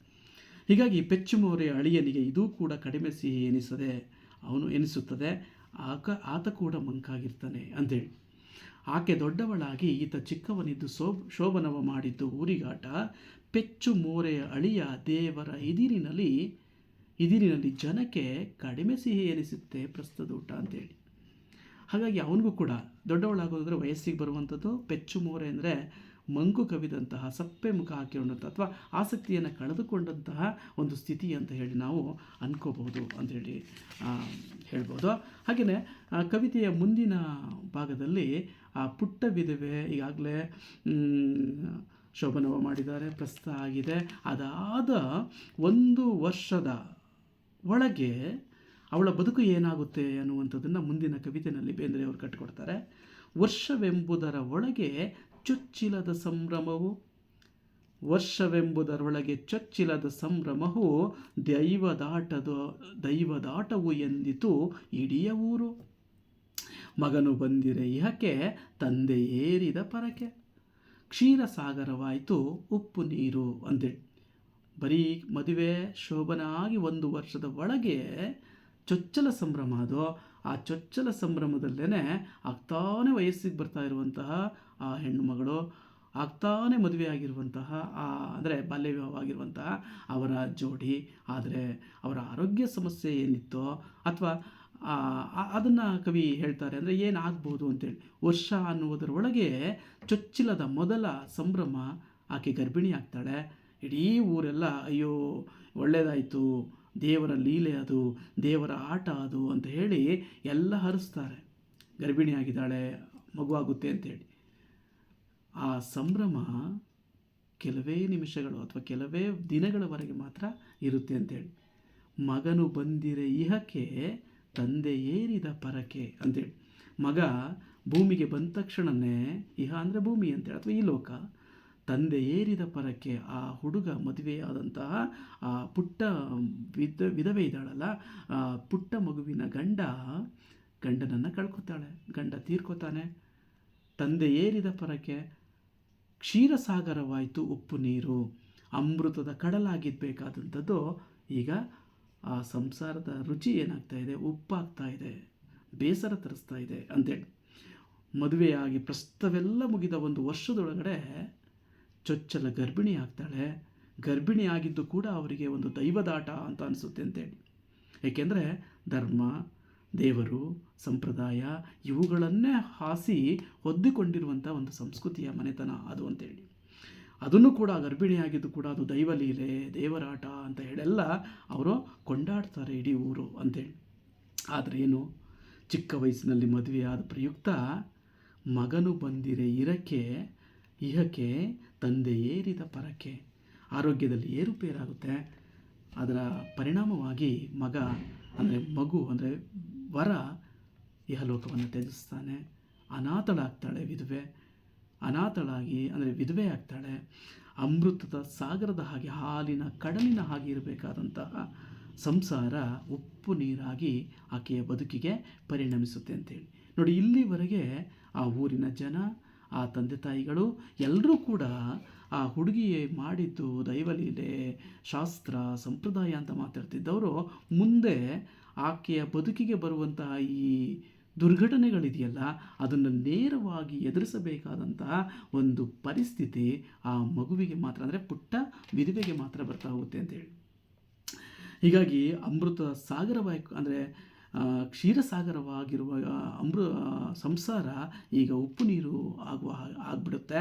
[SPEAKER 1] ಹೀಗಾಗಿ ಪೆಚ್ಚುಮೋರೆ ಅಳಿಯನಿಗೆ ಇದೂ ಕೂಡ ಕಡಿಮೆ ಸಿಹಿ ಎನಿಸುತ್ತದೆ, ಆತ ಕೂಡ ಮಂಕಾಗಿರ್ತಾನೆ ಅಂಥೇಳಿ. ಆಕೆ ದೊಡ್ಡವಳಾಗಿ ಈತ ಚಿಕ್ಕವನಿದ್ದು ಶೋಭನವ ಮಾಡಿದ್ದು ಊರಿಗಾಟ, ಪೆಚ್ಚು ಮೋರೆಯ ಅಳಿಯ ದೇವರ ಇದಿರಿನಲ್ಲಿ ಜನಕ್ಕೆ ಕಡಿಮೆ ಸಿಹಿ ಎನಿಸುತ್ತೆ ಪ್ರಸ್ತುತೂಟ ಅಂತೇಳಿ. ಹಾಗಾಗಿ ಅವನಿಗೂ ಕೂಡ ದೊಡ್ಡವಳಾಗೋದಂದರೆ ವಯಸ್ಸಿಗೆ ಬರುವಂಥದ್ದು, ಪೆಚ್ಚು ಮೋರೆ ಅಂದರೆ ಮಂಕು ಕವಿದಂತಹ, ಸಪ್ಪೆ ಮುಖ ಹಾಕಿಕೊಂಡಂಥ ಅಥವಾ ಆಸಕ್ತಿಯನ್ನು ಕಳೆದುಕೊಂಡಂತಹ ಒಂದು ಸ್ಥಿತಿ ಅಂತ ಹೇಳಿ ನಾವು ಅನ್ಕೋಬಹುದು ಅಂಥೇಳಿ ಹೇಳ್ಬೋದು. ಹಾಗೆಯೇ ಕವಿತೆಯ ಮುಂದಿನ ಭಾಗದಲ್ಲಿ ಆ ಪುಟ್ಟ ವಿಧವೆ ಈಗಾಗಲೇ ಶೋಭನವ ಮಾಡಿದ್ದಾರೆ, ಪ್ರಸ್ತುತ ಆಗಿದೆ. ಅದಾದ 1 ವರ್ಷದ ಒಳಗೆ ಅವಳ ಬದುಕು ಏನಾಗುತ್ತೆ ಅನ್ನುವಂಥದ್ದನ್ನು ಮುಂದಿನ ಕವಿತೆಯಲ್ಲಿ ಬೇಂದ್ರೆಯವರು ಕಟ್ಟಿಕೊಡ್ತಾರೆ. ವರ್ಷವೆಂಬುದರ ಒಳಗೆ ಚೊಚ್ಚಿಲದ ಸಂಭ್ರಮವು ದೈವದಾಟವು ಎಂದಿತು ಇಡೀ ಊರು. ಮಗನು ಬಂದಿರೆ ಇಹಕ್ಕೆ, ತಂದೆ ಏರಿದ ಪರಕೆ, ಕ್ಷೀರಸಾಗರವಾಯಿತು ಉಪ್ಪು ನೀರು ಅಂತೇಳಿ. ಬರೀ ಮದುವೆ ಶೋಭನ ಆಗಿ 1 ವರ್ಷದ ಒಳಗೆ ಚೊಚ್ಚಲ ಸಂಭ್ರಮ. ಅದು ಆ ಚೊಚ್ಚಲ ಸಂಭ್ರಮದಲ್ಲೇ ಆಗ್ತಾನೆ ವಯಸ್ಸಿಗೆ ಬರ್ತಾ ಇರುವಂತಹ ಆ ಹೆಣ್ಣು ಮಗಳು, ಆಗ್ತಾನೆ ಮದುವೆ ಆಗಿರುವಂತಹ ಅಂದರೆ ಬಾಲ್ಯ ವಿವಾಹವಾಗಿರುವಂತಹ ಅವರ ಜೋಡಿ, ಆದರೆ ಅವರ ಆರೋಗ್ಯ ಸಮಸ್ಯೆ ಏನಿತ್ತೋ ಅಥವಾ ಅದನ್ನು ಕವಿ ಹೇಳ್ತಾರೆ. ಅಂದರೆ ಏನಾಗ್ಬೋದು ಅಂತೇಳಿ, ವರ್ಷ ಅನ್ನುವುದರೊಳಗೆ ಚೊಚ್ಚಿಲದ ಮೊದಲ ಸಂಭ್ರಮ, ಆಕೆ ಗರ್ಭಿಣಿ ಆಗ್ತಾಳೆ. ಇಡೀ ಊರೆಲ್ಲ ಅಯ್ಯೋ ಒಳ್ಳೆಯದಾಯಿತು, ದೇವರ ಲೀಲೆ ಅದು, ದೇವರ ಆಟ ಅದು ಅಂತ ಹೇಳಿ ಎಲ್ಲ ಹರಿಸ್ತಾರೆ. ಗರ್ಭಿಣಿಯಾಗಿದ್ದಾಳೆ, ಮಗುವಾಗುತ್ತೆ ಅಂತೇಳಿ. ಆ ಸಂಭ್ರಮ ಕೆಲವೇ ನಿಮಿಷಗಳು ಅಥವಾ ಕೆಲವೇ ದಿನಗಳವರೆಗೆ ಮಾತ್ರ ಇರುತ್ತೆ ಅಂತೇಳಿ. ಮಗನು ಬಂದಿರೆ ಇಹಕ್ಕೆ, ತಂದೆ ಏರಿದ ಪರಕೆ ಅಂತೇಳಿ. ಮಗ ಭೂಮಿಗೆ ಬಂದ ತಕ್ಷಣವೇ, ಇಹ ಅಂದರೆ ಭೂಮಿ ಅಂತೇಳಿ ಅಥವಾ ಈ ಲೋಕ, ತಂದೆ ಏರಿದ ಪರಕ್ಕೆ ಆ ಹುಡುಗ ಮದುವೆಯಾದಂತಹ ಆ ಪುಟ್ಟ ವಿಧವೆ ಇದ್ದಾಳಲ್ಲ, ಆ ಪುಟ್ಟ ಮಗುವಿನ ಗಂಡನನ್ನು ಕಳ್ಕೊತಾಳೆ, ಗಂಡ ತೀರ್ಕೊತಾನೆ. ತಂದೆ ಏರಿದ ಪರಕ್ಕೆ ಕ್ಷೀರಸಾಗರವಾಯಿತು ಉಪ್ಪು ನೀರು, ಅಮೃತದ ಕಡಲಾಗಿರಬೇಕಾದಂಥದ್ದು ಈಗ ಆ ಸಂಸಾರದ ರುಚಿ ಏನಾಗ್ತಾ ಇದೆ, ಉಪ್ಪಾಗ್ತಾ ಇದೆ, ಬೇಸರ ತರಿಸ್ತಾ ಇದೆ ಅಂತೇಳಿ. ಮದುವೆಯಾಗಿ ಪ್ರಸ್ತವೆಲ್ಲ ಮುಗಿದ 1 ವರ್ಷದೊಳಗಡೆ ಚೊಚ್ಚಲ ಗರ್ಭಿಣಿ ಆಗ್ತಾಳೆ. ಗರ್ಭಿಣಿ ಆಗಿದ್ದು ಕೂಡ ಅವರಿಗೆ ಒಂದು ದೈವದಾಟ ಅಂತ ಅನಿಸುತ್ತೆ ಅಂತೇಳಿ. ಏಕೆಂದರೆ ಧರ್ಮ, ದೇವರು, ಸಂಪ್ರದಾಯ ಇವುಗಳನ್ನೇ ಹೊದ್ದಿಕೊಂಡಿರುವಂಥ ಒಂದು ಸಂಸ್ಕೃತಿಯ ಮನೆತನ ಅದು ಅಂತೇಳಿ. ಅದನ್ನು ಕೂಡ ಗರ್ಭಿಣಿಯಾಗಿದ್ದು ಕೂಡ ಅದು ದೈವಲೀಲೆ, ದೇವರಾಟ ಅಂತ ಹೇಳೆಲ್ಲ ಅವರು ಕೊಂಡಾಡ್ತಾರೆ ಇಡೀ ಊರು ಅಂತೇಳಿ. ಆದರೆ ಏನು, ಚಿಕ್ಕ ವಯಸ್ಸಿನಲ್ಲಿ ಮದುವೆಯಾದ ಪ್ರಯುಕ್ತ ಮಗನು ಬಂದಿರೆ ಇಹಕ್ಕೆ, ತಂದೆ ಏರಿದ ಪರಕೆ, ಆರೋಗ್ಯದಲ್ಲಿ ಏರುಪೇರಾಗುತ್ತೆ. ಅದರ ಪರಿಣಾಮವಾಗಿ ಮಗು ಅಂದರೆ ವರ ಇಹಲೋಕವನ್ನು ತ್ಯಜಿಸ್ತಾನೆ. ಅನಾಥಳಾಗ್ತಾಳೆ ವಿಧವೆ ಆಗ್ತಾಳೆ. ಅಮೃತದ ಸಾಗರದ ಹಾಗೆ, ಹಾಲಿನ ಕಡಲಿನ ಹಾಗೆ ಇರಬೇಕಾದಂತಹ ಸಂಸಾರ ಉಪ್ಪು ನೀರಾಗಿ ಆಕೆಯ ಬದುಕಿಗೆ ಪರಿಣಮಿಸುತ್ತೆ ಅಂತೇಳಿ. ನೋಡಿ, ಇಲ್ಲಿವರೆಗೆ ಆ ಊರಿನ ಜನ, ಆ ತಂದೆ ತಾಯಿಗಳು ಎಲ್ಲರೂ ಕೂಡ ಆ ಹುಡುಗಿಯೇ ಮಾಡಿದ್ದು ದೈವಲೀಲೆ, ಶಾಸ್ತ್ರ, ಸಂಪ್ರದಾಯ ಅಂತ ಮಾತಾಡ್ತಿದ್ದವರು ಮುಂದೆ ಆಕೆಯ ಬದುಕಿಗೆ ಬರುವಂತಹ ಈ ದುರ್ಘಟನೆಗಳಿದೆಯಲ್ಲ, ಅದನ್ನು ನೇರವಾಗಿ ಎದುರಿಸಬೇಕಾದಂತಹ ಒಂದು ಪರಿಸ್ಥಿತಿ ಆ ಮಗುವಿಗೆ ಮಾತ್ರ, ಅಂದರೆ ಪುಟ್ಟ ವಿಧವೆಗೆ ಮಾತ್ರ ಬರ್ತಾ ಹೋಗುತ್ತೆ ಅಂತೇಳಿ. ಹೀಗಾಗಿ ಅಮೃತ ಸಾಗರವಾಗಿ ಅಂದರೆ ಕ್ಷೀರಸಾಗರವಾಗಿರುವ ಸಂಸಾರ ಈಗ ಉಪ್ಪು ನೀರು ಆಗಿಬಿಡುತ್ತೆ.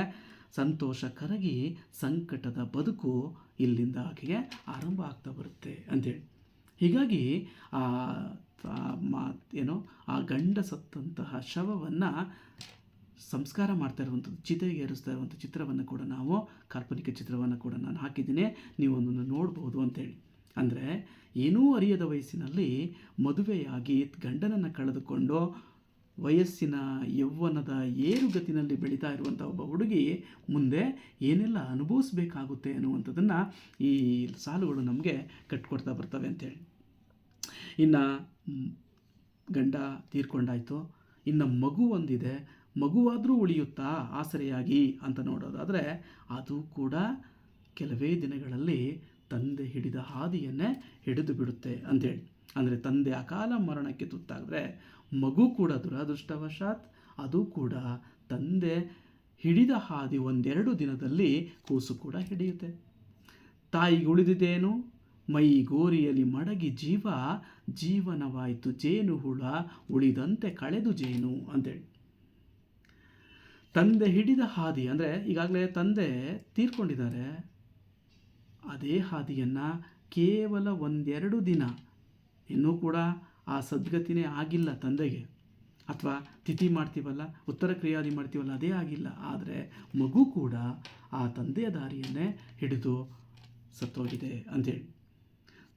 [SPEAKER 1] ಸಂತೋಷ ಕರಗಿ ಸಂಕಟದ ಬದುಕು ಇಲ್ಲಿಂದ ಆಕೆಗೆ ಆರಂಭ ಆಗ್ತಾ ಬರುತ್ತೆ ಅಂಥೇಳಿ. ಹೀಗಾಗಿ ಆ ಗಂಡ ಸತ್ತಂತಹ ಶವವನ್ನು ಸಂಸ್ಕಾರ ಮಾಡ್ತಾ ಇರುವಂಥದ್ದು, ಚಿತೆಗೆ ಏರಿಸ್ತಾ ಇರುವಂಥ ಚಿತ್ರವನ್ನು ಕೂಡ ಕಾಲ್ಪನಿಕ ಚಿತ್ರವನ್ನು ಕೂಡ ನಾನು ಹಾಕಿದ್ದೀನಿ, ನೀವು ಅದನ್ನು ನೋಡ್ಬೋದು ಅಂತೇಳಿ. ಅಂದರೆ ಏನೂ ಅರಿಯದ ವಯಸ್ಸಿನಲ್ಲಿ ಮದುವೆಯಾಗಿ ಗಂಡನನ್ನು ಕಳೆದುಕೊಂಡು ವಯಸ್ಸಿನ ಯೌವನದ ಏರುಗತಿನಲ್ಲಿ ಬೆಳೀತಾ ಇರುವಂಥ ಒಬ್ಬ ಹುಡುಗಿ ಮುಂದೆ ಏನೆಲ್ಲ ಅನುಭವಿಸ್ಬೇಕಾಗುತ್ತೆ ಅನ್ನುವಂಥದ್ದನ್ನು ಈ ಸಾಲುಗಳು ನಮಗೆ ಕಟ್ಕೊಡ್ತಾ ಬರ್ತವೆ ಅಂತೇಳಿ. ಇನ್ನು ಗಂಡ ತೀರ್ಕೊಂಡಾಯಿತು, ಇನ್ನು ಮಗು ಒಂದಿದೆ, ಮಗುವಾದರೂ ಉಳಿಯುತ್ತಾ ಆಸರೆಯಾಗಿ ಅಂತ ನೋಡೋದಾದರೆ ಅದು ಕೂಡ ಕೆಲವೇ ದಿನಗಳಲ್ಲಿ ತಂದೆ ಹಿಡಿದ ಹಾದಿಯನ್ನೇ ಹಿಡಿದು ಬಿಡುತ್ತೆ ಅಂಥೇಳಿ. ಅಂದರೆ ತಂದೆ ಅಕಾಲ ಮರಣಕ್ಕೆ ತುತ್ತಾದರೆ ಮಗು ಕೂಡ ದುರದೃಷ್ಟವಶಾತ್ ಅದು ಕೂಡ ತಂದೆ ಹಿಡಿದ ಹಾದಿ ಒಂದೆರಡು ದಿನದಲ್ಲಿ ಕೂಸು ಕೂಡ ಹಿಡಿಯುತ್ತೆ. ತಾಯಿಗೆ ಉಳಿದಿದ್ದೇನು? ಮೈ ಗೋರಿಯಲ್ಲಿ ಮಡಗಿ ಜೀವನವಾಯಿತು ಜೇನು ಹುಳ ಉಳಿದಂತೆ ಕಳೆದು ಜೇನು ಅಂತೇಳಿ. ತಂದೆ ಹಿಡಿದ ಹಾದಿ ಅಂದರೆ ಈಗಾಗಲೇ ತಂದೆ ತೀರ್ಕೊಂಡಿದ್ದಾರೆ, ಅದೇ ಹಾದಿಯನ್ನು ಕೇವಲ ಒಂದೆರಡು ದಿನ, ಇನ್ನೂ ಕೂಡ ಆ ಸದ್ಗತಿನೇ ಆಗಿಲ್ಲ ತಂದೆಗೆ, ಅಥವಾ ತಿಥಿ ಮಾಡ್ತೀವಲ್ಲ, ಉತ್ತರ ಕ್ರಿಯಾದಿ ಮಾಡ್ತೀವಲ್ಲ, ಅದೇ ಆಗಿಲ್ಲ. ಆದರೆ ಮಗು ಕೂಡ ಆ ತಂದೆಯ ದಾರಿಯನ್ನೇ ಹಿಡಿದು ಸತ್ತೋಗಿದೆ ಅಂಥೇಳಿ.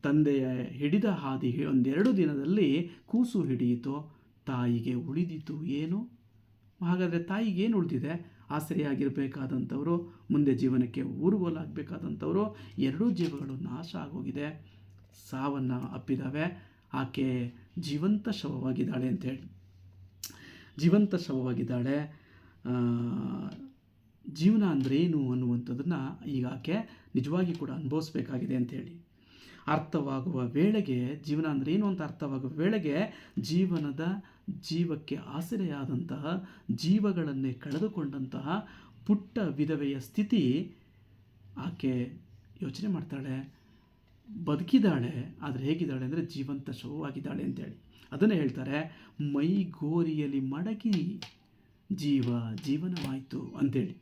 [SPEAKER 1] ತಂದೆಯ ಹಿಡಿದ ಹಾದಿ ಒಂದೆರಡು ದಿನದಲ್ಲಿ ಕೂಸು ಹಿಡಿಯಿತು, ತಾಯಿಗೆ ಉಳಿದಿತು ಏನು? ಹಾಗಾದರೆ ತಾಯಿಗೆ ಏನು ಉಳಿದಿದೆ? ಆಸರೆಯಾಗಿರಬೇಕಾದಂಥವರು, ಮುಂದೆ ಜೀವನಕ್ಕೆ ಊರುಗೋಲಾಗಬೇಕಾದಂಥವರು, ಎರಡೂ ಜೀವಗಳು ನಾಶ ಆಗೋಗಿದೆ, ಸಾವನ್ನು ಅಪ್ಪಿದ್ದಾವೆ. ಆಕೆ ಜೀವಂತ ಶವವಾಗಿದ್ದಾಳೆ ಅಂಥೇಳಿ. ಜೀವಂತ ಶವವಾಗಿದ್ದಾಳೆ. ಜೀವನ ಅಂದ್ರೇನು ಅನ್ನುವಂಥದ್ದನ್ನು ಈಗ ಆಕೆ ನಿಜವಾಗಿ ಕೂಡ ಅನುಭವಿಸ್ಬೇಕಾಗಿದೆ ಅಂಥೇಳಿ. ಅರ್ಥವಾಗುವ ವೇಳೆಗೆ, ಜೀವನ ಅಂದ್ರೇನು ಅಂತ ಅರ್ಥವಾಗುವ ವೇಳೆಗೆ ಜೀವಕ್ಕೆ ಆಸರೆಯಾದಂತಹ, ಜೀವಗಳನ್ನೇ ಕಳೆದುಕೊಂಡಂತಹ ಪುಟ್ಟ ವಿಧವೆಯ ಸ್ಥಿತಿ ಆಕೆ ಯೋಚನೆ ಮಾಡ್ತಾಳೆ. ಬದುಕಿದ್ದಾಳೆ, ಆದರೆ ಹೇಗಿದ್ದಾಳೆ ಅಂದರೆ ಜೀವಂತ ಶವವಾಗಿದ್ದಾಳೆ ಅಂತೇಳಿ. ಅದನ್ನೇ ಹೇಳ್ತಾರೆ, ಮೈ ಗೋರಿಯಲ್ಲಿ ಮಡಗಿ ಜೀವನವಾಯಿತು ಅಂಥೇಳಿ.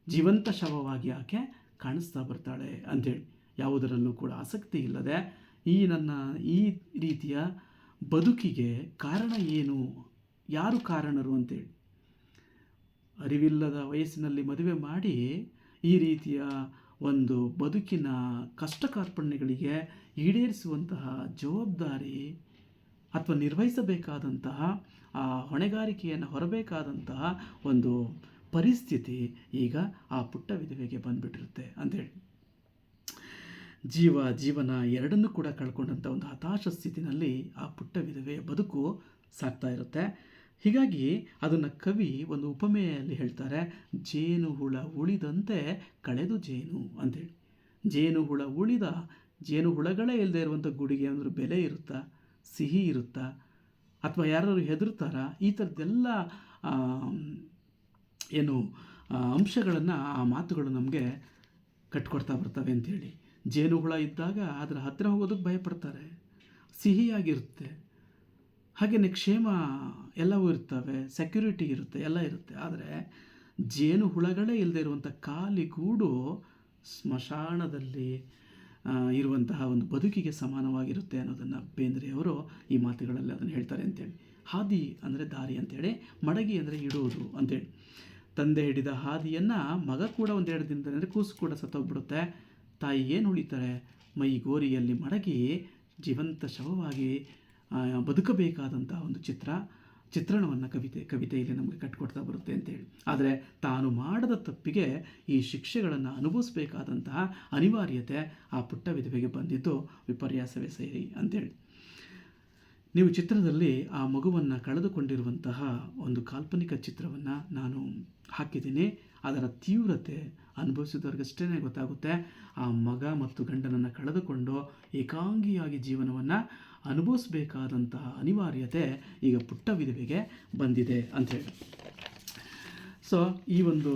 [SPEAKER 1] ಜೀವಂತ ಶವವಾಗಿ ಆಕೆ ಕಾಣಿಸ್ತಾ ಬರ್ತಾಳೆ ಅಂಥೇಳಿ. ಯಾವುದರಲ್ಲೂ ಕೂಡ ಆಸಕ್ತಿ ಇಲ್ಲದೆ ಈ ರೀತಿಯ ಬದುಕಿಗೆ ಕಾರಣ ಏನು, ಯಾರು ಕಾರಣರು ಅಂತೇಳಿ ಅರಿವಿಲ್ಲದ ವಯಸ್ಸಿನಲ್ಲಿ ಮದುವೆ ಮಾಡಿ ಈ ರೀತಿಯ ಒಂದು ಬದುಕಿನ ಕಷ್ಟ ಕಾರ್ಪಣ್ಯಗಳಿಗೆ ಈಡೇರಿಸುವಂತಹ ಜವಾಬ್ದಾರಿ ಅಥವಾ ನಿರ್ವಹಿಸಬೇಕಾದಂತಹ ಆ ಹೊಣೆಗಾರಿಕೆಯನ್ನು ಹೊರಬೇಕಾದಂತಹ ಒಂದು ಪರಿಸ್ಥಿತಿ ಈಗ ಆ ಪುಟ್ಟ ವಿಧವೆಗೆ ಬಂದುಬಿಟ್ಟಿರುತ್ತೆ ಅಂಥೇಳಿ. ಜೀವನ ಎರಡನ್ನೂ ಕೂಡ ಕಳ್ಕೊಂಡಂಥ ಒಂದು ಹತಾಶ ಸ್ಥಿತಿನಲ್ಲಿ ಆ ಪುಟ್ಟ ವಿಧವೆಯ ಬದುಕು ಸಾಗ್ತಾ ಇರುತ್ತೆ. ಹೀಗಾಗಿ ಅದನ್ನು ಕವಿ ಒಂದು ಉಪಮೆಯಲ್ಲಿ ಹೇಳ್ತಾರೆ, ಜೇನು ಹುಳ ಉಳಿದಂತೆ ಕಳೆದು ಜೇನು ಅಂಥೇಳಿ. ಜೇನು ಹುಳಗಳೇ ಇಲ್ಲದೆ ಇರುವಂಥ ಗುಡಿಗೆ ಅಂದ್ರೆ ಬೆಲೆ ಇರುತ್ತಾ, ಸಿಹಿ ಇರುತ್ತಾ, ಅಥವಾ ಯಾರಾದ್ರು ಹೆದರ್ತಾರಾ? ಈ ಥರದ್ದೆಲ್ಲ ಅಂಶಗಳನ್ನು ಆ ಮಾತುಗಳು ನಮಗೆ ಕಟ್ಕೊಡ್ತಾ ಬರ್ತವೆ ಅಂಥೇಳಿ. ಜೇನು ಹುಳ ಇದ್ದಾಗ ಅದರ ಹತ್ತಿರ ಹೋಗೋದಕ್ಕೆ ಭಯಪಡ್ತಾರೆ, ಸಿಹಿಯಾಗಿರುತ್ತೆ, ಹಾಗೆಯೇ ಕ್ಷೇಮ ಎಲ್ಲವೂ ಇರ್ತವೆ, ಸೆಕ್ಯೂರಿಟಿ ಇರುತ್ತೆ, ಎಲ್ಲ ಇರುತ್ತೆ. ಆದರೆ ಜೇನು ಹುಳಗಳೇ ಇಲ್ಲದೆ ಇರುವಂಥ ಖಾಲಿಗೂಡು ಸ್ಮಶಾನದಲ್ಲಿ ಇರುವಂತಹ ಒಂದು ಬದುಕಿಗೆ ಸಮಾನವಾಗಿರುತ್ತೆ ಅನ್ನೋದನ್ನು ಬೇಂದ್ರೆಯವರು ಈ ಮಾತುಗಳಲ್ಲಿ ಅದನ್ನು ಹೇಳ್ತಾರೆ ಅಂತೇಳಿ. ಹಾದಿ ಅಂದರೆ ದಾರಿ ಅಂಥೇಳಿ, ಮಡಗಿ ಅಂದರೆ ಇಡೋದು ಅಂಥೇಳಿ. ತಂದೆ ಹಿಡಿದ ಹಾದಿಯನ್ನು ಮಗ ಕೂಡ ಒಂದೆರಡು ದಿನದಲ್ಲಿ, ಅಂದರೆ ಕೂಸು ಕೂಡ ಸತ್ತೋಗ್ಬಿಡುತ್ತೆ. ತಾಯಿ ಏನು ಉಳಿತಾರೆ? ಮೈ ಗೋರಿಯಲ್ಲಿ ಮಡಗಿ ಜೀವಂತ ಶವವಾಗಿ ಬದುಕಬೇಕಾದಂಥ ಒಂದು ಚಿತ್ರಣವನ್ನು ಕವಿತೆಯಲ್ಲಿ ನಮಗೆ ಕಟ್ಟಿಕೊಡ್ತಾ ಬರುತ್ತೆ ಅಂತೇಳಿ. ಆದರೆ ತಾನು ಮಾಡದ ತಪ್ಪಿಗೆ ಈ ಶಿಕ್ಷೆಗಳನ್ನು ಅನುಭವಿಸಬೇಕಾದಂತಹ ಅನಿವಾರ್ಯತೆ ಆ ಪುಟ್ಟ ವಿಧವೆಗೆ ಬಂದಿದ್ದು ವಿಪರ್ಯಾಸವೇ ಸೇರಿ ಅಂತೇಳಿ. ನೀವು ಚಿತ್ರದಲ್ಲಿ ಆ ಮಗುವನ್ನು ಕಳೆದುಕೊಂಡಿರುವಂತಹ ಒಂದು ಕಾಲ್ಪನಿಕ ಚಿತ್ರವನ್ನು ನಾನು ಹಾಕಿದ್ದೀನಿ. ಅದರ ತೀವ್ರತೆ ಅನುಭವಿಸಿದವ್ರಿಗಷ್ಟೇ ಗೊತ್ತಾಗುತ್ತೆ. ಆ ಮಗ ಮತ್ತು ಗಂಡನನ್ನು ಕಳೆದುಕೊಂಡು ಏಕಾಂಗಿಯಾಗಿ ಜೀವನವನ್ನು ಅನುಭವಿಸಬೇಕಾದಂತಹ ಅನಿವಾರ್ಯತೆ ಈಗ ಪುಟ್ಟ ವಿಧವೆಗೆ ಬಂದಿದೆ ಅಂಥೇಳಿ. ಸೊ ಈ ಒಂದು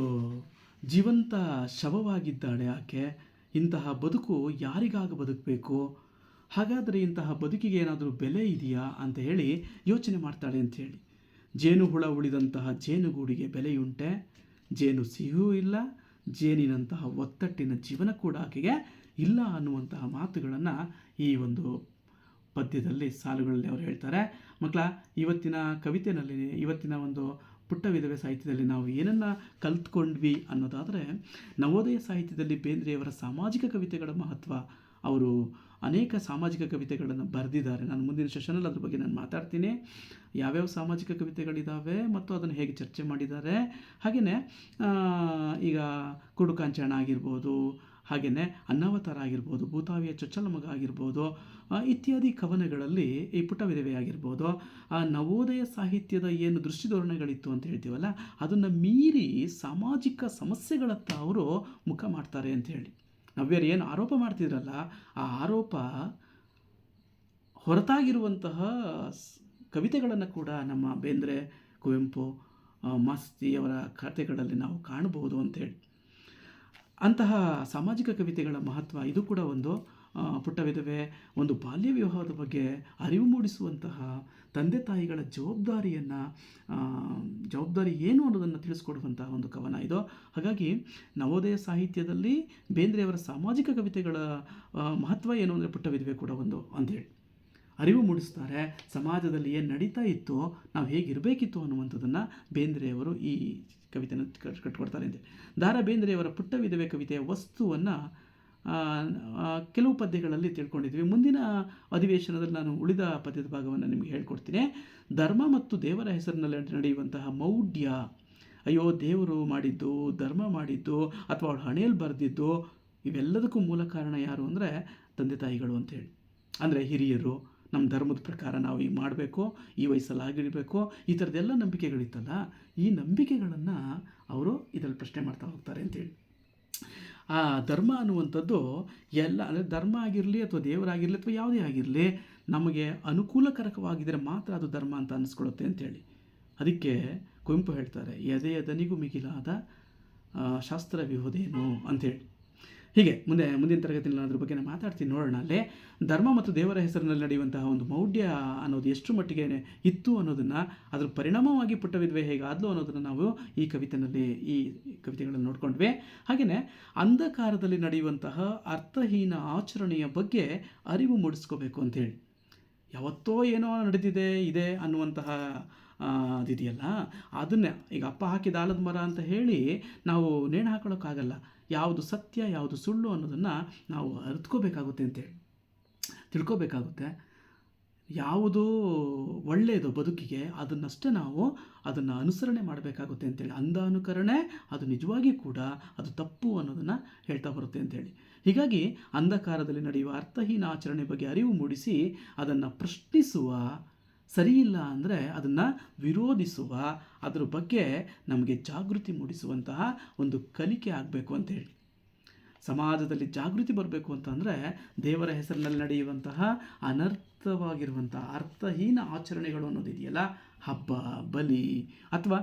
[SPEAKER 1] ಜೀವಂತ ಶವವಾಗಿದ್ದಾಳೆ ಆಕೆ. ಇಂತಹ ಬದುಕು ಯಾರಿಗಾಗ ಬದುಕಬೇಕು? ಹಾಗಾದರೆ ಇಂತಹ ಬದುಕಿಗೆ ಏನಾದರೂ ಬೆಲೆ ಇದೆಯಾ ಅಂತ ಹೇಳಿ ಯೋಚನೆ ಮಾಡ್ತಾಳೆ ಅಂಥೇಳಿ. ಜೇನು ಹುಳ ಉಳಿದಂತಹ ಜೇನುಗೂಡಿಗೆ ಬೆಲೆಯುಂಟೆ? ಜೇನು ಸಿಹಿಯೂ ಇಲ್ಲ, ಜೇನಿನಂತಹ ಒತ್ತಟ್ಟಿನ ಜೀವನ ಕೂಡ ಆಕೆಗೆ ಇಲ್ಲ ಅನ್ನುವಂತಹ ಮಾತುಗಳನ್ನು ಈ ಒಂದು ಪದ್ಯದಲ್ಲಿ, ಸಾಲುಗಳಲ್ಲಿ ಅವರು ಹೇಳ್ತಾರೆ. ಮಕ್ಕಳ, ಇವತ್ತಿನ ಕವಿತೆಯಲ್ಲಿ, ಇವತ್ತಿನ ಒಂದು ಪುಟ್ಟ ವಿಧವೆ ಸಾಹಿತ್ಯದಲ್ಲಿ ನಾವು ಏನನ್ನು ಕಲ್ತ್ಕೊಂಡ್ವಿ ಅನ್ನೋದಾದರೆ, ನವೋದಯ ಸಾಹಿತ್ಯದಲ್ಲಿ ಬೇಂದ್ರೆಯವರ ಸಾಮಾಜಿಕ ಕವಿತೆಗಳ ಮಹತ್ವ, ಅವರು ಅನೇಕ ಸಾಮಾಜಿಕ ಕವಿತೆಗಳನ್ನು ಬರೆದಿದ್ದಾರೆ. ನಾನು ಮುಂದಿನ ಸೆಷನಲ್ಲಿ ಅದ್ರ ಬಗ್ಗೆ ನಾನು ಮಾತಾಡ್ತೀನಿ, ಯಾವ್ಯಾವ ಸಾಮಾಜಿಕ ಕವಿತೆಗಳಿದ್ದಾವೆ ಮತ್ತು ಅದನ್ನು ಹೇಗೆ ಚರ್ಚೆ ಮಾಡಿದ್ದಾರೆ. ಹಾಗೆಯೇ ಈಗ ಕುಡುಕಾಂಚನ ಆಗಿರ್ಬೋದು, ಹಾಗೆಯೇ ಅನ್ನಾವತಾರ ಆಗಿರ್ಬೋದು, ಭೂತಾವಿಯ ಚೊಚ್ಚಲ ಮಗ ಆಗಿರ್ಬೋದು, ಇತ್ಯಾದಿ ಕವನಗಳಲ್ಲಿ ಈ ಪುಟ್ಟ ವಿಧವೆ ಆಗಿರ್ಬೋದು, ಆ ನವೋದಯ ಸಾಹಿತ್ಯದ ಏನು ದೃಷ್ಟಿಧೋರಣೆಗಳಿತ್ತು ಅಂತ ಹೇಳ್ತೀವಲ್ಲ, ಅದನ್ನು ಮೀರಿ ಸಾಮಾಜಿಕ ಸಮಸ್ಯೆಗಳತ್ತ ಅವರು ಮುಖ ಮಾಡ್ತಾರೆ ಅಂತ ಹೇಳಿ. ನವ್ಯರು ಏನು ಆರೋಪ ಮಾಡ್ತಿದ್ರಲ್ಲ, ಆ ಆರೋಪ ಹೊರತಾಗಿರುವಂತಹ ಕವಿತೆಗಳನ್ನು ಕೂಡ ನಮ್ಮ ಬೇಂದ್ರೆ, ಕುವೆಂಪು, ಮಾಸ್ತಿಯವರ ಕಥೆಗಳಲ್ಲಿ ನಾವು ಕಾಣಬಹುದು ಅಂಥೇಳಿ. ಅಂತಹ ಸಾಮಾಜಿಕ ಕವಿತೆಗಳ ಮಹತ್ವ ಇದು ಕೂಡ ಒಂದು. ಪುಟ್ಟ ವಿಧವೆ ಒಂದು ಬಾಲ್ಯ ವಿವಾಹದ ಬಗ್ಗೆ ಅರಿವು ಮೂಡಿಸುವಂತಹ ತಂದೆ ತಾಯಿಗಳ ಜವಾಬ್ದಾರಿ ಏನು ಅನ್ನೋದನ್ನು ತಿಳಿಸ್ಕೊಡುವಂತಹ ಒಂದು ಕವನ ಇದು. ಹಾಗಾಗಿ ನವೋದಯ ಸಾಹಿತ್ಯದಲ್ಲಿ ಬೇಂದ್ರೆಯವರ ಸಾಮಾಜಿಕ ಕವಿತೆಗಳ ಮಹತ್ವ ಏನು ಅಂದರೆ ಪುಟ್ಟ ವಿಧವೆ ಕೂಡ ಒಂದು ಅಂಥೇಳಿ ಅರಿವು ಮೂಡಿಸ್ತಾರೆ. ಸಮಾಜದಲ್ಲಿ ಏನು ನಡೀತಾ ಇತ್ತು, ನಾವು ಹೇಗಿರಬೇಕಿತ್ತು ಅನ್ನುವಂಥದ್ದನ್ನು ಬೇಂದ್ರೆಯವರು ಈ ಕವಿತೆಯನ್ನು ಕಟ್ಕೊಡ್ತಾರೆ ಅಂತೆ. ದಾರಾ ಬೇಂದ್ರೆಯವರ ಪುಟ್ಟ ವಿಧವೆ ಕವಿತೆಯ ವಸ್ತುವನ್ನು ಕೆಲವು ಪದ್ಯಗಳಲ್ಲಿ ತಿಳ್ಕೊಂಡಿದ್ವಿ. ಮುಂದಿನ ಅಧಿವೇಶನದಲ್ಲಿ ನಾನು ಉಳಿದ ಪದ್ಯದ ಭಾಗವನ್ನು ನಿಮಗೆ ಹೇಳ್ಕೊಡ್ತೀನಿ. ಧರ್ಮ ಮತ್ತು ದೇವರ ಹೆಸರಿನಲ್ಲಿ ನಡೆಯುವಂತಹ ಮೌಢ್ಯ, ಅಯ್ಯೋ ದೇವರು ಮಾಡಿದ್ದು, ಧರ್ಮ ಮಾಡಿದ್ದು, ಅಥವಾ ಅವಳು ಹಣೆಯಲ್ಲಿ ಬರೆದಿದ್ದು, ಇವೆಲ್ಲದಕ್ಕೂ ಮೂಲ ಕಾರಣ ಯಾರು ಅಂದರೆ ತಂದೆ ತಾಯಿಗಳು ಅಂಥೇಳಿ. ಅಂದರೆ ಹಿರಿಯರು, ನಮ್ಮ ಧರ್ಮದ ಪ್ರಕಾರ ನಾವು ಈಗ ಮಾಡಬೇಕು, ಈ ವಯಸ್ಸಲ್ಲಿ ಆಗಿರಬೇಕು, ಈ ಥರದ್ದೆಲ್ಲ ನಂಬಿಕೆಗಳಿತ್ತಲ್ಲ, ಈ ನಂಬಿಕೆಗಳನ್ನು ಅವರು ಇದರಲ್ಲಿ ಪ್ರಶ್ನೆ ಮಾಡ್ತಾ ಹೋಗ್ತಾರೆ ಅಂತೇಳಿ. ಆ ಧರ್ಮ ಅನ್ನುವಂಥದ್ದು ಎಲ್ಲ, ಅಂದರೆ ಧರ್ಮ ಆಗಿರಲಿ ಅಥವಾ ದೇವರಾಗಿರಲಿ ಅಥವಾ ಯಾವುದೇ ಆಗಿರಲಿ, ನಮಗೆ ಅನುಕೂಲಕರವಾಗಿದ್ದರೆ ಮಾತ್ರ ಅದು ಧರ್ಮ ಅಂತ ಅನ್ನಿಸ್ಕೊಳ್ಳುತ್ತೆ ಅಂಥೇಳಿ. ಅದಕ್ಕೆ ಕುವೆಂಪು ಹೇಳ್ತಾರೆ, ಎದೆಯ ದನಿಗೂ ಮಿಗಿಲಾದ ಶಾಸ್ತ್ರವಿಹುದೇನು ಅಂಥೇಳಿ. ಹೀಗೆ ಮುಂದಿನ ತರಗತಿಯಲ್ಲಿ ನಾನು ಅದ್ರ ಬಗ್ಗೆ ನಾನು ಮಾತಾಡ್ತೀನಿ, ನೋಡೋಣ. ಅಲ್ಲೇ ಧರ್ಮ ಮತ್ತು ದೇವರ ಹೆಸರಿನಲ್ಲಿ ನಡೆಯುವಂತಹ ಒಂದು ಮೌಢ್ಯ ಅನ್ನೋದು ಎಷ್ಟು ಮಟ್ಟಿಗೆ ಇತ್ತು ಅನ್ನೋದನ್ನು, ಅದರ ಪರಿಣಾಮವಾಗಿ ಪುಟ್ಟ ವಿಧವೆ ಹೇಗಾದ್ಲು ಅನ್ನೋದನ್ನು ನಾವು ಈ ಕವಿತೆಗಳನ್ನು ನೋಡ್ಕೊಂಡ್ವಿ. ಹಾಗೆಯೇ ಅಂಧಕಾರದಲ್ಲಿ ನಡೆಯುವಂತಹ ಅರ್ಥಹೀನ ಆಚರಣೆಯ ಬಗ್ಗೆ ಅರಿವು ಮೂಡಿಸ್ಕೋಬೇಕು ಅಂಥೇಳಿ. ಯಾವತ್ತೋ ಏನೋ ಇದೆ ಅನ್ನುವಂತಹ ಅದಿದೆಯಲ್ಲ, ಅದನ್ನೇ ಈಗ ಅಪ್ಪ ಹಾಕಿದ ಆಲದ ಮರ ಅಂತ ಹೇಳಿ ನಾವು ನೇಣು ಹಾಕೊಳ್ಳೋಕ್ಕಾಗಲ್ಲ. ಯಾವುದು ಸತ್ಯ, ಯಾವುದು ಸುಳ್ಳು ಅನ್ನೋದನ್ನು ನಾವು ಅರಿತ್ಕೋಬೇಕಾಗುತ್ತೆ ಅಂತೇಳಿ, ತಿಳ್ಕೋಬೇಕಾಗುತ್ತೆ. ಯಾವುದು ಒಳ್ಳೆಯದು ಬದುಕಿಗೆ ಅದನ್ನಷ್ಟೇ ನಾವು ಅದನ್ನು ಅನುಸರಣೆ ಮಾಡಬೇಕಾಗುತ್ತೆ ಅಂತೇಳಿ. ಅಂಧ ಅನುಕರಣೆ ಅದು ನಿಜವಾಗಿ ಕೂಡ ಅದು ತಪ್ಪು ಅನ್ನೋದನ್ನು ಹೇಳ್ತಾ ಬರುತ್ತೆ ಅಂತೇಳಿ. ಹೀಗಾಗಿ ಅಂಧಕಾರದಲ್ಲಿ ನಡೆಯುವ ಅರ್ಥಹೀನ ಆಚರಣೆ ಬಗ್ಗೆ ಅರಿವು ಮೂಡಿಸಿ ಅದನ್ನು ಪ್ರಶ್ನಿಸುವ, ಸರಿಯಿಲ್ಲ ಅಂದರೆ ಅದನ್ನು ವಿರೋಧಿಸುವ, ಅದರ ಬಗ್ಗೆ ನಮಗೆ ಜಾಗೃತಿ ಮೂಡಿಸುವಂತಹ ಒಂದು ಕಲಿಕೆ ಆಗಬೇಕು ಅಂತೇಳಿ. ಸಮಾಜದಲ್ಲಿ ಜಾಗೃತಿ ಬರಬೇಕು ಅಂತಂದರೆ ದೇವರ ಹೆಸರಿನಲ್ಲಿ ನಡೆಯುವಂತಹ ಅನರ್ಥವಾಗಿರುವಂಥ ಅರ್ಥಹೀನ ಆಚರಣೆಗಳು ಅನ್ನೋದಿದೆಯಲ್ಲ, ಹಬ್ಬ, ಬಲಿ ಅಥವಾ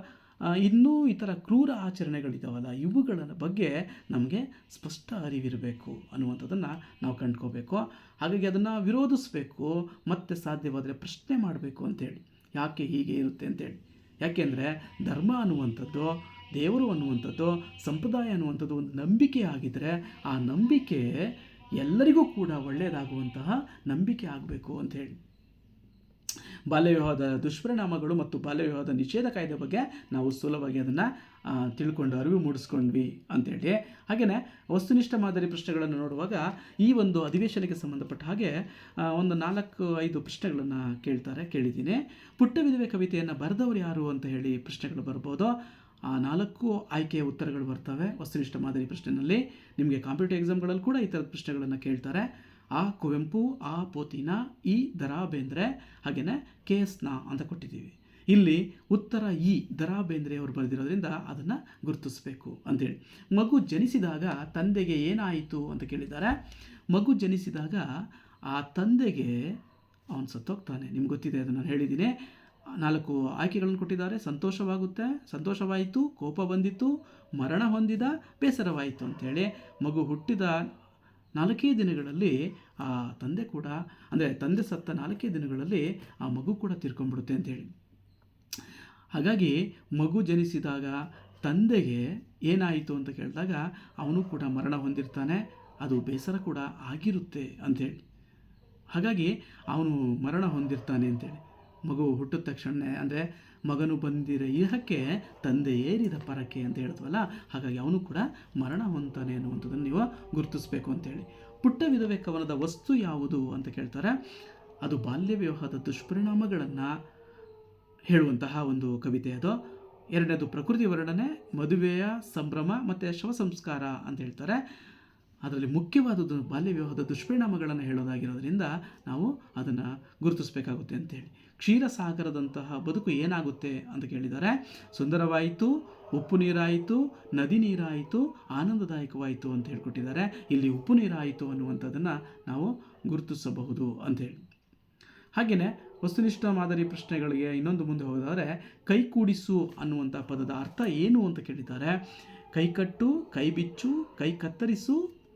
[SPEAKER 1] ಇನ್ನೂ ಇತರ ಕ್ರೂರ ಆಚರಣೆಗಳಿದ್ದಾವಲ್ಲ, ಇವುಗಳ ಬಗ್ಗೆ ನಮಗೆ ಸ್ಪಷ್ಟ ಅರಿವಿರಬೇಕು ಅನ್ನುವಂಥದ್ದನ್ನು ನಾವು ಕಂಡ್ಕೋಬೇಕು. ಹಾಗಾಗಿ ಅದನ್ನು ವಿರೋಧಿಸಬೇಕು, ಮತ್ತು ಸಾಧ್ಯವಾದರೆ ಪ್ರಶ್ನೆ ಮಾಡಬೇಕು ಅಂತೇಳಿ, ಯಾಕೆ ಹೀಗೆ ಇರುತ್ತೆ ಅಂತೇಳಿ. ಯಾಕೆಂದರೆ ಧರ್ಮ ಅನ್ನುವಂಥದ್ದು, ದೇವರು ಅನ್ನುವಂಥದ್ದು, ಸಂಪ್ರದಾಯ ಅನ್ನುವಂಥದ್ದು ಒಂದು ನಂಬಿಕೆ ಆಗಿದ್ದರೆ ಆ ನಂಬಿಕೆ ಎಲ್ಲರಿಗೂ ಕೂಡ ಒಳ್ಳೆಯದಾಗುವಂತಹ ನಂಬಿಕೆ ಆಗಬೇಕು ಅಂಥೇಳಿ. ಬಾಲ್ಯ ವಿವಾಹದ ದುಷ್ಪರಿಣಾಮಗಳು ಮತ್ತು ಬಾಲ್ಯ ವಿವಾಹದ ನಿಷೇಧ ಕಾಯ್ದೆ ಬಗ್ಗೆ ನಾವು ಸುಲಭವಾಗಿ ಅದನ್ನು ತಿಳ್ಕೊಂಡು ಅರಿವು ಮೂಡಿಸ್ಕೊಂಡ್ವಿ ಅಂಥೇಳಿ. ಹಾಗೆಯೇ ವಸ್ತುನಿಷ್ಠ ಮಾದರಿ ಪ್ರಶ್ನೆಗಳನ್ನು ನೋಡುವಾಗ ಈ ಒಂದು ಅಧಿವೇಶನಕ್ಕೆ ಸಂಬಂಧಪಟ್ಟ ಹಾಗೆ ಒಂದು 4-5 ಪ್ರಶ್ನೆಗಳನ್ನು ಕೇಳಿದ್ದೀನಿ. ಪುಟ್ಟ ವಿಧವೆ ಕವಿತೆಯನ್ನು ಬರೆದವರು ಯಾರು ಅಂತ ಹೇಳಿ ಪ್ರಶ್ನೆಗಳು ಬರ್ಬೋದು. 4 ಆಯ್ಕೆಯ ಉತ್ತರಗಳು ಬರ್ತವೆ ವಸ್ತುನಿಷ್ಠ ಮಾದರಿ ಪ್ರಶ್ನೆಯಲ್ಲಿ. ನಿಮಗೆ ಕಾಂಪಿಟೇಟಿವ್ ಎಕ್ಸಾಮ್ಗಳಲ್ಲಿ ಕೂಡ ಈ ಥರದ ಪ್ರಶ್ನೆಗಳನ್ನು ಕೇಳ್ತಾರೆ. ಆ ಕುವೆಂಪು, ಆ ಪೋತಿನ, ಈ ದರಾ ಬೇಂದ್ರೆ, ಹಾಗೆಯೇ KS ನ ಅಂತ ಕೊಟ್ಟಿದ್ದೀವಿ. ಇಲ್ಲಿ ಉತ್ತರ ಈ ದರಾ ಬೇಂದ್ರೆ ಅವರು ಬರೆದಿರೋದ್ರಿಂದ ಅದನ್ನು ಗುರುತಿಸಬೇಕು ಅಂಥೇಳಿ. ಮಗು ಜನಿಸಿದಾಗ ತಂದೆಗೆ ಏನಾಯಿತು ಅಂತ ಕೇಳಿದ್ದಾರೆ. ಮಗು ಜನಿಸಿದಾಗ ಆ ತಂದೆಗೆ ಅವನು ಸತ್ತೋಗ್ತಾನೆ. ನಿಮ್ಗೆ ಗೊತ್ತಿದೆ, ಅದನ್ನು ನಾನು ಹೇಳಿದ್ದೀನಿ. 4 ಆಯ್ಕೆಗಳನ್ನು ಕೊಟ್ಟಿದ್ದಾರೆ. ಸಂತೋಷವಾಯಿತು, ಕೋಪ ಬಂದಿತ್ತು, ಮರಣ ಹೊಂದಿದ, ಬೇಸರವಾಯಿತು ಅಂಥೇಳಿ. ಮಗು ಹುಟ್ಟಿದ 4 ದಿನಗಳಲ್ಲಿ ಆ ತಂದೆ ಕೂಡ, ಅಂದರೆ ತಂದೆ ಸತ್ತ 4 ದಿನಗಳಲ್ಲಿ ಆ ಮಗು ಕೂಡ ತೀರ್ಕೊಂಡ್ಬಿಡುತ್ತೆ ಅಂತೇಳಿ. ಹಾಗಾಗಿ ಮಗು ಜನಿಸಿದಾಗ ತಂದೆಗೆ ಏನಾಯಿತು ಅಂತ ಕೇಳಿದಾಗ ಅವನು ಕೂಡ ಮರಣ ಹೊಂದಿರ್ತಾನೆ, ಅದು ಬೇಸರ ಕೂಡ ಆಗಿರುತ್ತೆ ಅಂಥೇಳಿ. ಹಾಗಾಗಿ ಅವನು ಮರಣ ಹೊಂದಿರ್ತಾನೆ ಅಂತೇಳಿ. ಮಗು ಹುಟ್ಟಿದ ತಕ್ಷಣ, ಅಂದರೆ ಮಗನು ಬಂದಿರ ಇಹಕ್ಕೆ ತಂದೆ ಏರಿದ ಪರಕ್ಕೆ ಅಂತ ಹೇಳ್ತವಲ್ಲ, ಹಾಗಾಗಿ ಅವನು ಕೂಡ ಮರಣ ಹೊಂತಾನೆ ಅನ್ನುವಂಥದ್ದನ್ನು ನೀವು ಗುರುತಿಸಬೇಕು ಅಂತೇಳಿ. ಪುಟ್ಟ ವಿಧವೆ ಕವನದ ವಸ್ತು ಯಾವುದು ಅಂತ ಕೇಳ್ತಾರೆ. ಅದು ಬಾಲ್ಯ ವಿವಾಹದ ದುಷ್ಪರಿಣಾಮಗಳನ್ನು ಹೇಳುವಂತಹ ಒಂದು ಕವಿತೆ ಅದು. ಎರಡನೇದು ಪ್ರಕೃತಿ ವರ್ಣನೆ, ಮದುವೆಯ ಸಂಭ್ರಮ ಮತ್ತು ಶವ ಸಂಸ್ಕಾರ ಅಂತ ಹೇಳ್ತಾರೆ. ಅದರಲ್ಲಿ ಮುಖ್ಯವಾದದ್ದು ಬಾಲ್ಯ ವಿವಾಹದ ದುಷ್ಪರಿಣಾಮಗಳನ್ನು ಹೇಳೋದಾಗಿರೋದ್ರಿಂದ ನಾವು ಅದನ್ನು ಗುರುತಿಸಬೇಕಾಗುತ್ತೆ ಅಂತೇಳಿ. ಕ್ಷೀರಸಾಗರದಂತಹ ಬದುಕು ಏನಾಗುತ್ತೆ ಅಂತ ಕೇಳಿದ್ದಾರೆ. ಸುಂದರವಾಯಿತು, ಉಪ್ಪು ನೀರಾಯಿತು, ನದಿ ನೀರಾಯಿತು, ಆನಂದದಾಯಕವಾಯಿತು ಅಂತ ಹೇಳ್ಕೊಟ್ಟಿದ್ದಾರೆ. ಇಲ್ಲಿ ಉಪ್ಪು ನೀರಾಯಿತು ಅನ್ನುವಂಥದ್ದನ್ನು ನಾವು ಗುರುತಿಸಬಹುದು ಅಂಥೇಳಿ. ಹಾಗೆಯೇ ವಸ್ತುನಿಷ್ಠ ಮಾದರಿ ಪ್ರಶ್ನೆಗಳಿಗೆ ಇನ್ನೊಂದು ಮುಂದೆ ಹೋಗೋದಾದರೆ, ಕೈಕೂಡಿಸು ಅನ್ನುವಂಥ ಪದದ ಅರ್ಥ ಏನು ಅಂತ ಕೇಳಿದ್ದಾರೆ. ಕೈಕಟ್ಟು, ಕೈ ಬಿಚ್ಚು, ಕೈ ಕತ್ತರಿಸು,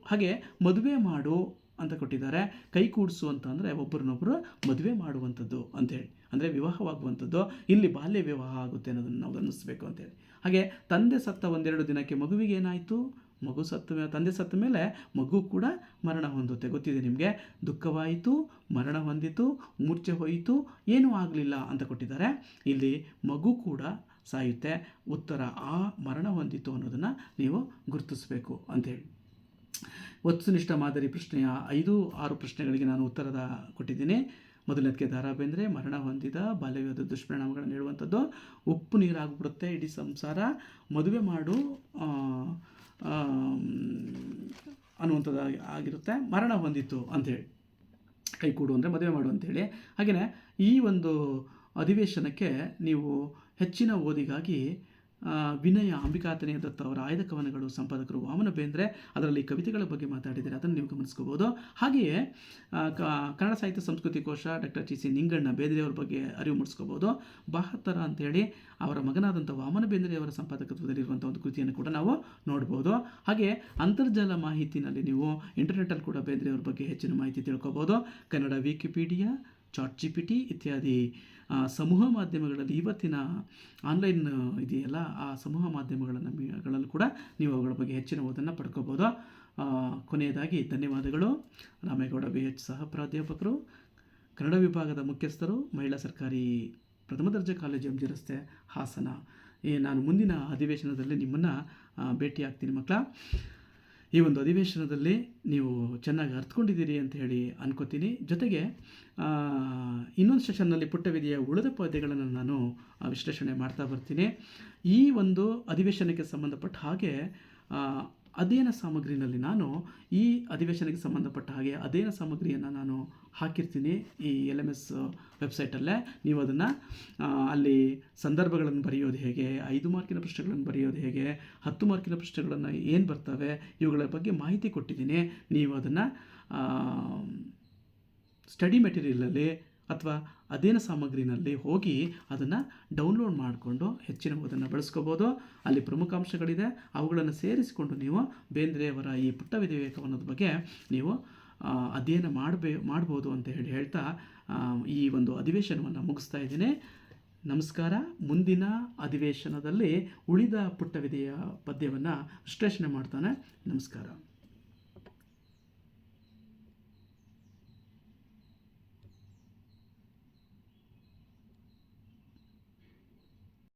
[SPEAKER 1] ಹಾಗೆ ಮದುವೆ ಮಾಡು ಅಂತ ಕೊಟ್ಟಿದ್ದಾರೆ. ಕೈ ಕೂಡಿಸು ಅಂತ ಅಂದರೆ ಒಬ್ಬರನ್ನೊಬ್ಬರು ಮದುವೆ ಮಾಡುವಂಥದ್ದು ಅಂಥೇಳಿ, ಅಂದರೆ ವಿವಾಹವಾಗುವಂಥದ್ದು. ಇಲ್ಲಿ ಬಾಲ್ಯ ವಿವಾಹ ಆಗುತ್ತೆ ಅನ್ನೋದನ್ನು ನಾವು ಗಮನಿಸಬೇಕು ಅಂತೇಳಿ. ಹಾಗೆ ತಂದೆ ಸತ್ತ ಒಂದೆರಡು ದಿನಕ್ಕೆ ಮಗುವಿಗೆ ಏನಾಯಿತು, ತಂದೆ ಸತ್ತ ಮೇಲೆ ಮಗು ಕೂಡ ಮರಣ ಹೊಂದುತ್ತೆ. ಗೊತ್ತಿದೆ ನಿಮಗೆ. ದುಃಖವಾಯಿತು, ಮರಣ ಹೊಂದಿತು, ಮೂರ್ಛೆ ಹೋಯಿತು, ಏನೂ ಆಗಲಿಲ್ಲ ಅಂತ ಕೊಟ್ಟಿದ್ದಾರೆ. ಇಲ್ಲಿ ಮಗು ಕೂಡ ಸಾಯುತ್ತೆ. ಉತ್ತರ ಆ ಮರಣ ಹೊಂದಿತು ಅನ್ನೋದನ್ನು ನೀವು ಗುರುತಿಸಬೇಕು ಅಂಥೇಳಿ. ವಸ್ತುನಿಷ್ಠ ಮಾದರಿ ಪ್ರಶ್ನೆಯ 5-6 ಪ್ರಶ್ನೆಗಳಿಗೆ ನಾನು ಉತ್ತರದ ಕೊಟ್ಟಿದ್ದೀನಿ. ಮೊದಲನೇದಕ್ಕೆ ದ ರಾ ಬೇಂದ್ರೆ ಮರಣ ಹೊಂದಿದ ಬಾಲ್ಯ ವಿವಾಹದ ದುಷ್ಪರಿಣಾಮಗಳನ್ನು ಹೇಳುವಂಥದ್ದು. ಉಪ್ಪು ನೀರಾಗ್ಬಿಡುತ್ತೆ ಇಡೀ ಸಂಸಾರ, ಮದುವೆ ಮಾಡು ಅನ್ನುವಂಥದ್ದು ಆಗಿರುತ್ತೆ. ಮರಣ ಹೊಂದಿತ್ತು ಅಂಥೇಳಿ, ಕೈ ಕೂಡು ಅಂದರೆ ಮದುವೆ ಮಾಡು ಅಂಥೇಳಿ. ಹಾಗೆಯೇ ಈ ಒಂದು ಅಧಿವೇಶನಕ್ಕೆ ನೀವು ಹೆಚ್ಚಿನ ಓದಿಗಾಗಿ ವಿನಯ ಅಂಬಿಕಾತನಯ ದತ್ತ ಅವರ ಆಯ್ದ ಕವನಗಳು, ಸಂಪಾದಕರು ವಾಮನ ಬೇಂದ್ರೆ, ಅದರಲ್ಲಿ ಕವಿತೆಗಳ ಬಗ್ಗೆ ಮಾತಾಡಿದ್ದಾರೆ, ಅದನ್ನು ನೀವು ಗಮನಿಸ್ಕೋಬೋದು. ಹಾಗೆಯೇ ಕನ್ನಡ ಸಾಹಿತ್ಯ ಸಂಸ್ಕೃತಿ ಕೋಶ ಡಾಕ್ಟರ್ ಚಿ ಸಿ ನಿಂಗಣ್ಣ ಬೇಂದ್ರೆಯವರ ಬಗ್ಗೆ ಅರಿವು ಮೂಡಿಸ್ಕೋಬೋದು. ಬಾಹತ್ತರ ಅಂತೇಳಿ ಅವರ ಮಗನಾದಂಥ ವಾಮನ ಬೇಂದ್ರೆಯವರ ಸಂಪಾದಕತ್ವದಲ್ಲಿರುವಂಥ ಒಂದು ಕೃತಿಯನ್ನು ಕೂಡ ನಾವು ನೋಡ್ಬೋದು. ಹಾಗೆ ಅಂತರ್ಜಾಲ ಮಾಹಿತಿನಲ್ಲಿ ನೀವು ಇಂಟರ್ನೆಟ್ಟಲ್ಲಿ ಕೂಡ ಬೇಂದ್ರೆಯವರ ಬಗ್ಗೆ ಹೆಚ್ಚಿನ ಮಾಹಿತಿ ತಿಳ್ಕೊಬೋದು. ಕನ್ನಡ ವಿಕಿಪೀಡಿಯಾ, ಚಾಟ್ GPT ಇತ್ಯಾದಿ ಸಮೂಹ ಮಾಧ್ಯಮಗಳಲ್ಲಿ ಇವತ್ತಿನ ಆನ್ಲೈನ್ ಇದೆಯಲ್ಲ, ಆ ಸಮೂಹ ಮಾಧ್ಯಮಗಳಲ್ಲೂ ಕೂಡ ನೀವು ಅವುಗಳ ಬಗ್ಗೆ ಹೆಚ್ಚಿನ ಓದನ್ನು ಪಡ್ಕೋಬೋದು. ಕೊನೆಯದಾಗಿ ಧನ್ಯವಾದಗಳು. ರಾಮೇಗೌಡ BH ಸಹ ಪ್ರಾಧ್ಯಾಪಕರು, ಕನ್ನಡ ವಿಭಾಗದ ಮುಖ್ಯಸ್ಥರು, ಮಹಿಳಾ ಸರ್ಕಾರಿ ಪ್ರಥಮ ದರ್ಜೆ ಕಾಲೇಜು MG ರಸ್ತೆ, ಹಾಸನ. ನಾನು ಮುಂದಿನ ಅಧಿವೇಶನದಲ್ಲಿ ನಿಮ್ಮನ್ನು ಭೇಟಿಯಾಗ್ತೀನಿ ಮಕ್ಕಳ. ಈ ಒಂದು ಅಧಿವೇಶನದಲ್ಲಿ ನೀವು ಚೆನ್ನಾಗಿ ಅರ್ಥಕೊಂಡಿದ್ದೀರಿ ಅಂತ ಹೇಳಿ ಅನ್ಕೋತೀನಿ. ಜೊತೆಗೆ ಇನ್ನೊಂದು ಸೆಷನ್ನಲ್ಲಿ ಪುಟ್ಟ ವಿಧಿಯ ಉಳಿದ ಪದ್ಯಗಳನ್ನು ನಾನು ವಿಶ್ಲೇಷಣೆ ಮಾಡ್ತಾ ಬರ್ತೀನಿ. ಈ ಒಂದು ಅಧಿವೇಶನಕ್ಕೆ ಸಂಬಂಧಪಟ್ಟ ಹಾಗೆ ಅಧ್ಯಯನ ಸಾಮಗ್ರಿನಲ್ಲಿ ನಾನು ಈ ಅಧಿವೇಶನಕ್ಕೆ ಸಂಬಂಧಪಟ್ಟ ಹಾಗೆ ಅಧ್ಯಯನ ಸಾಮಗ್ರಿಯನ್ನು ನಾನು ಹಾಕಿರ್ತೀನಿ ಈ LMS ವೆಬ್ಸೈಟಲ್ಲೇ. ನೀವು ಅದನ್ನು ಅಲ್ಲಿ ಸಂದರ್ಭಗಳನ್ನು ಬರೆಯೋದು ಹೇಗೆ, 5 ಮಾರ್ಕಿನ ಪ್ರಶ್ನೆಗಳನ್ನು ಬರೆಯೋದು ಹೇಗೆ, 10 ಮಾರ್ಕಿನ ಪ್ರಶ್ನೆಗಳನ್ನು ಏನು ಬರ್ತವೆ, ಇವುಗಳ ಬಗ್ಗೆ ಮಾಹಿತಿ ಕೊಟ್ಟಿದ್ದೀನಿ. ನೀವು ಅದನ್ನು ಸ್ಟಡಿ ಮೆಟೀರಿಯಲಲ್ಲಿ ಅಥವಾ ಅಧ್ಯಯನ ಸಾಮಗ್ರಿನಲ್ಲಿ ಹೋಗಿ ಅದನ್ನು ಡೌನ್ಲೋಡ್ ಮಾಡಿಕೊಂಡು ಹೆಚ್ಚಿನ ಓದನ್ನು ಬಳಸ್ಕೋಬೋದು. ಅಲ್ಲಿ ಪ್ರಮುಖ ಅಂಶಗಳಿದೆ, ಅವುಗಳನ್ನು ಸೇರಿಸಿಕೊಂಡು ನೀವು ಬೇಂದ್ರೆಯವರ ಈ ಪುಟ್ಟ ವಿಧವೆ ಕವನದ ಬಗ್ಗೆ ನೀವು ಅಧ್ಯಯನ ಮಾಡ್ಬೋದು ಅಂತ ಹೇಳ್ತಾ ಈ ಒಂದು ಅಧಿವೇಶನವನ್ನು ಮುಗಿಸ್ತಾ ಇದ್ದೀನಿ. ನಮಸ್ಕಾರ. ಮುಂದಿನ ಅಧಿವೇಶನದಲ್ಲಿ ಉಳಿದ ಪುಟ್ಟ ವಿಧೆಯ ಪದ್ಯವನ್ನು ವಿಶ್ಲೇಷಣೆ ಮಾಡ್ತಾನೆ. ನಮಸ್ಕಾರ.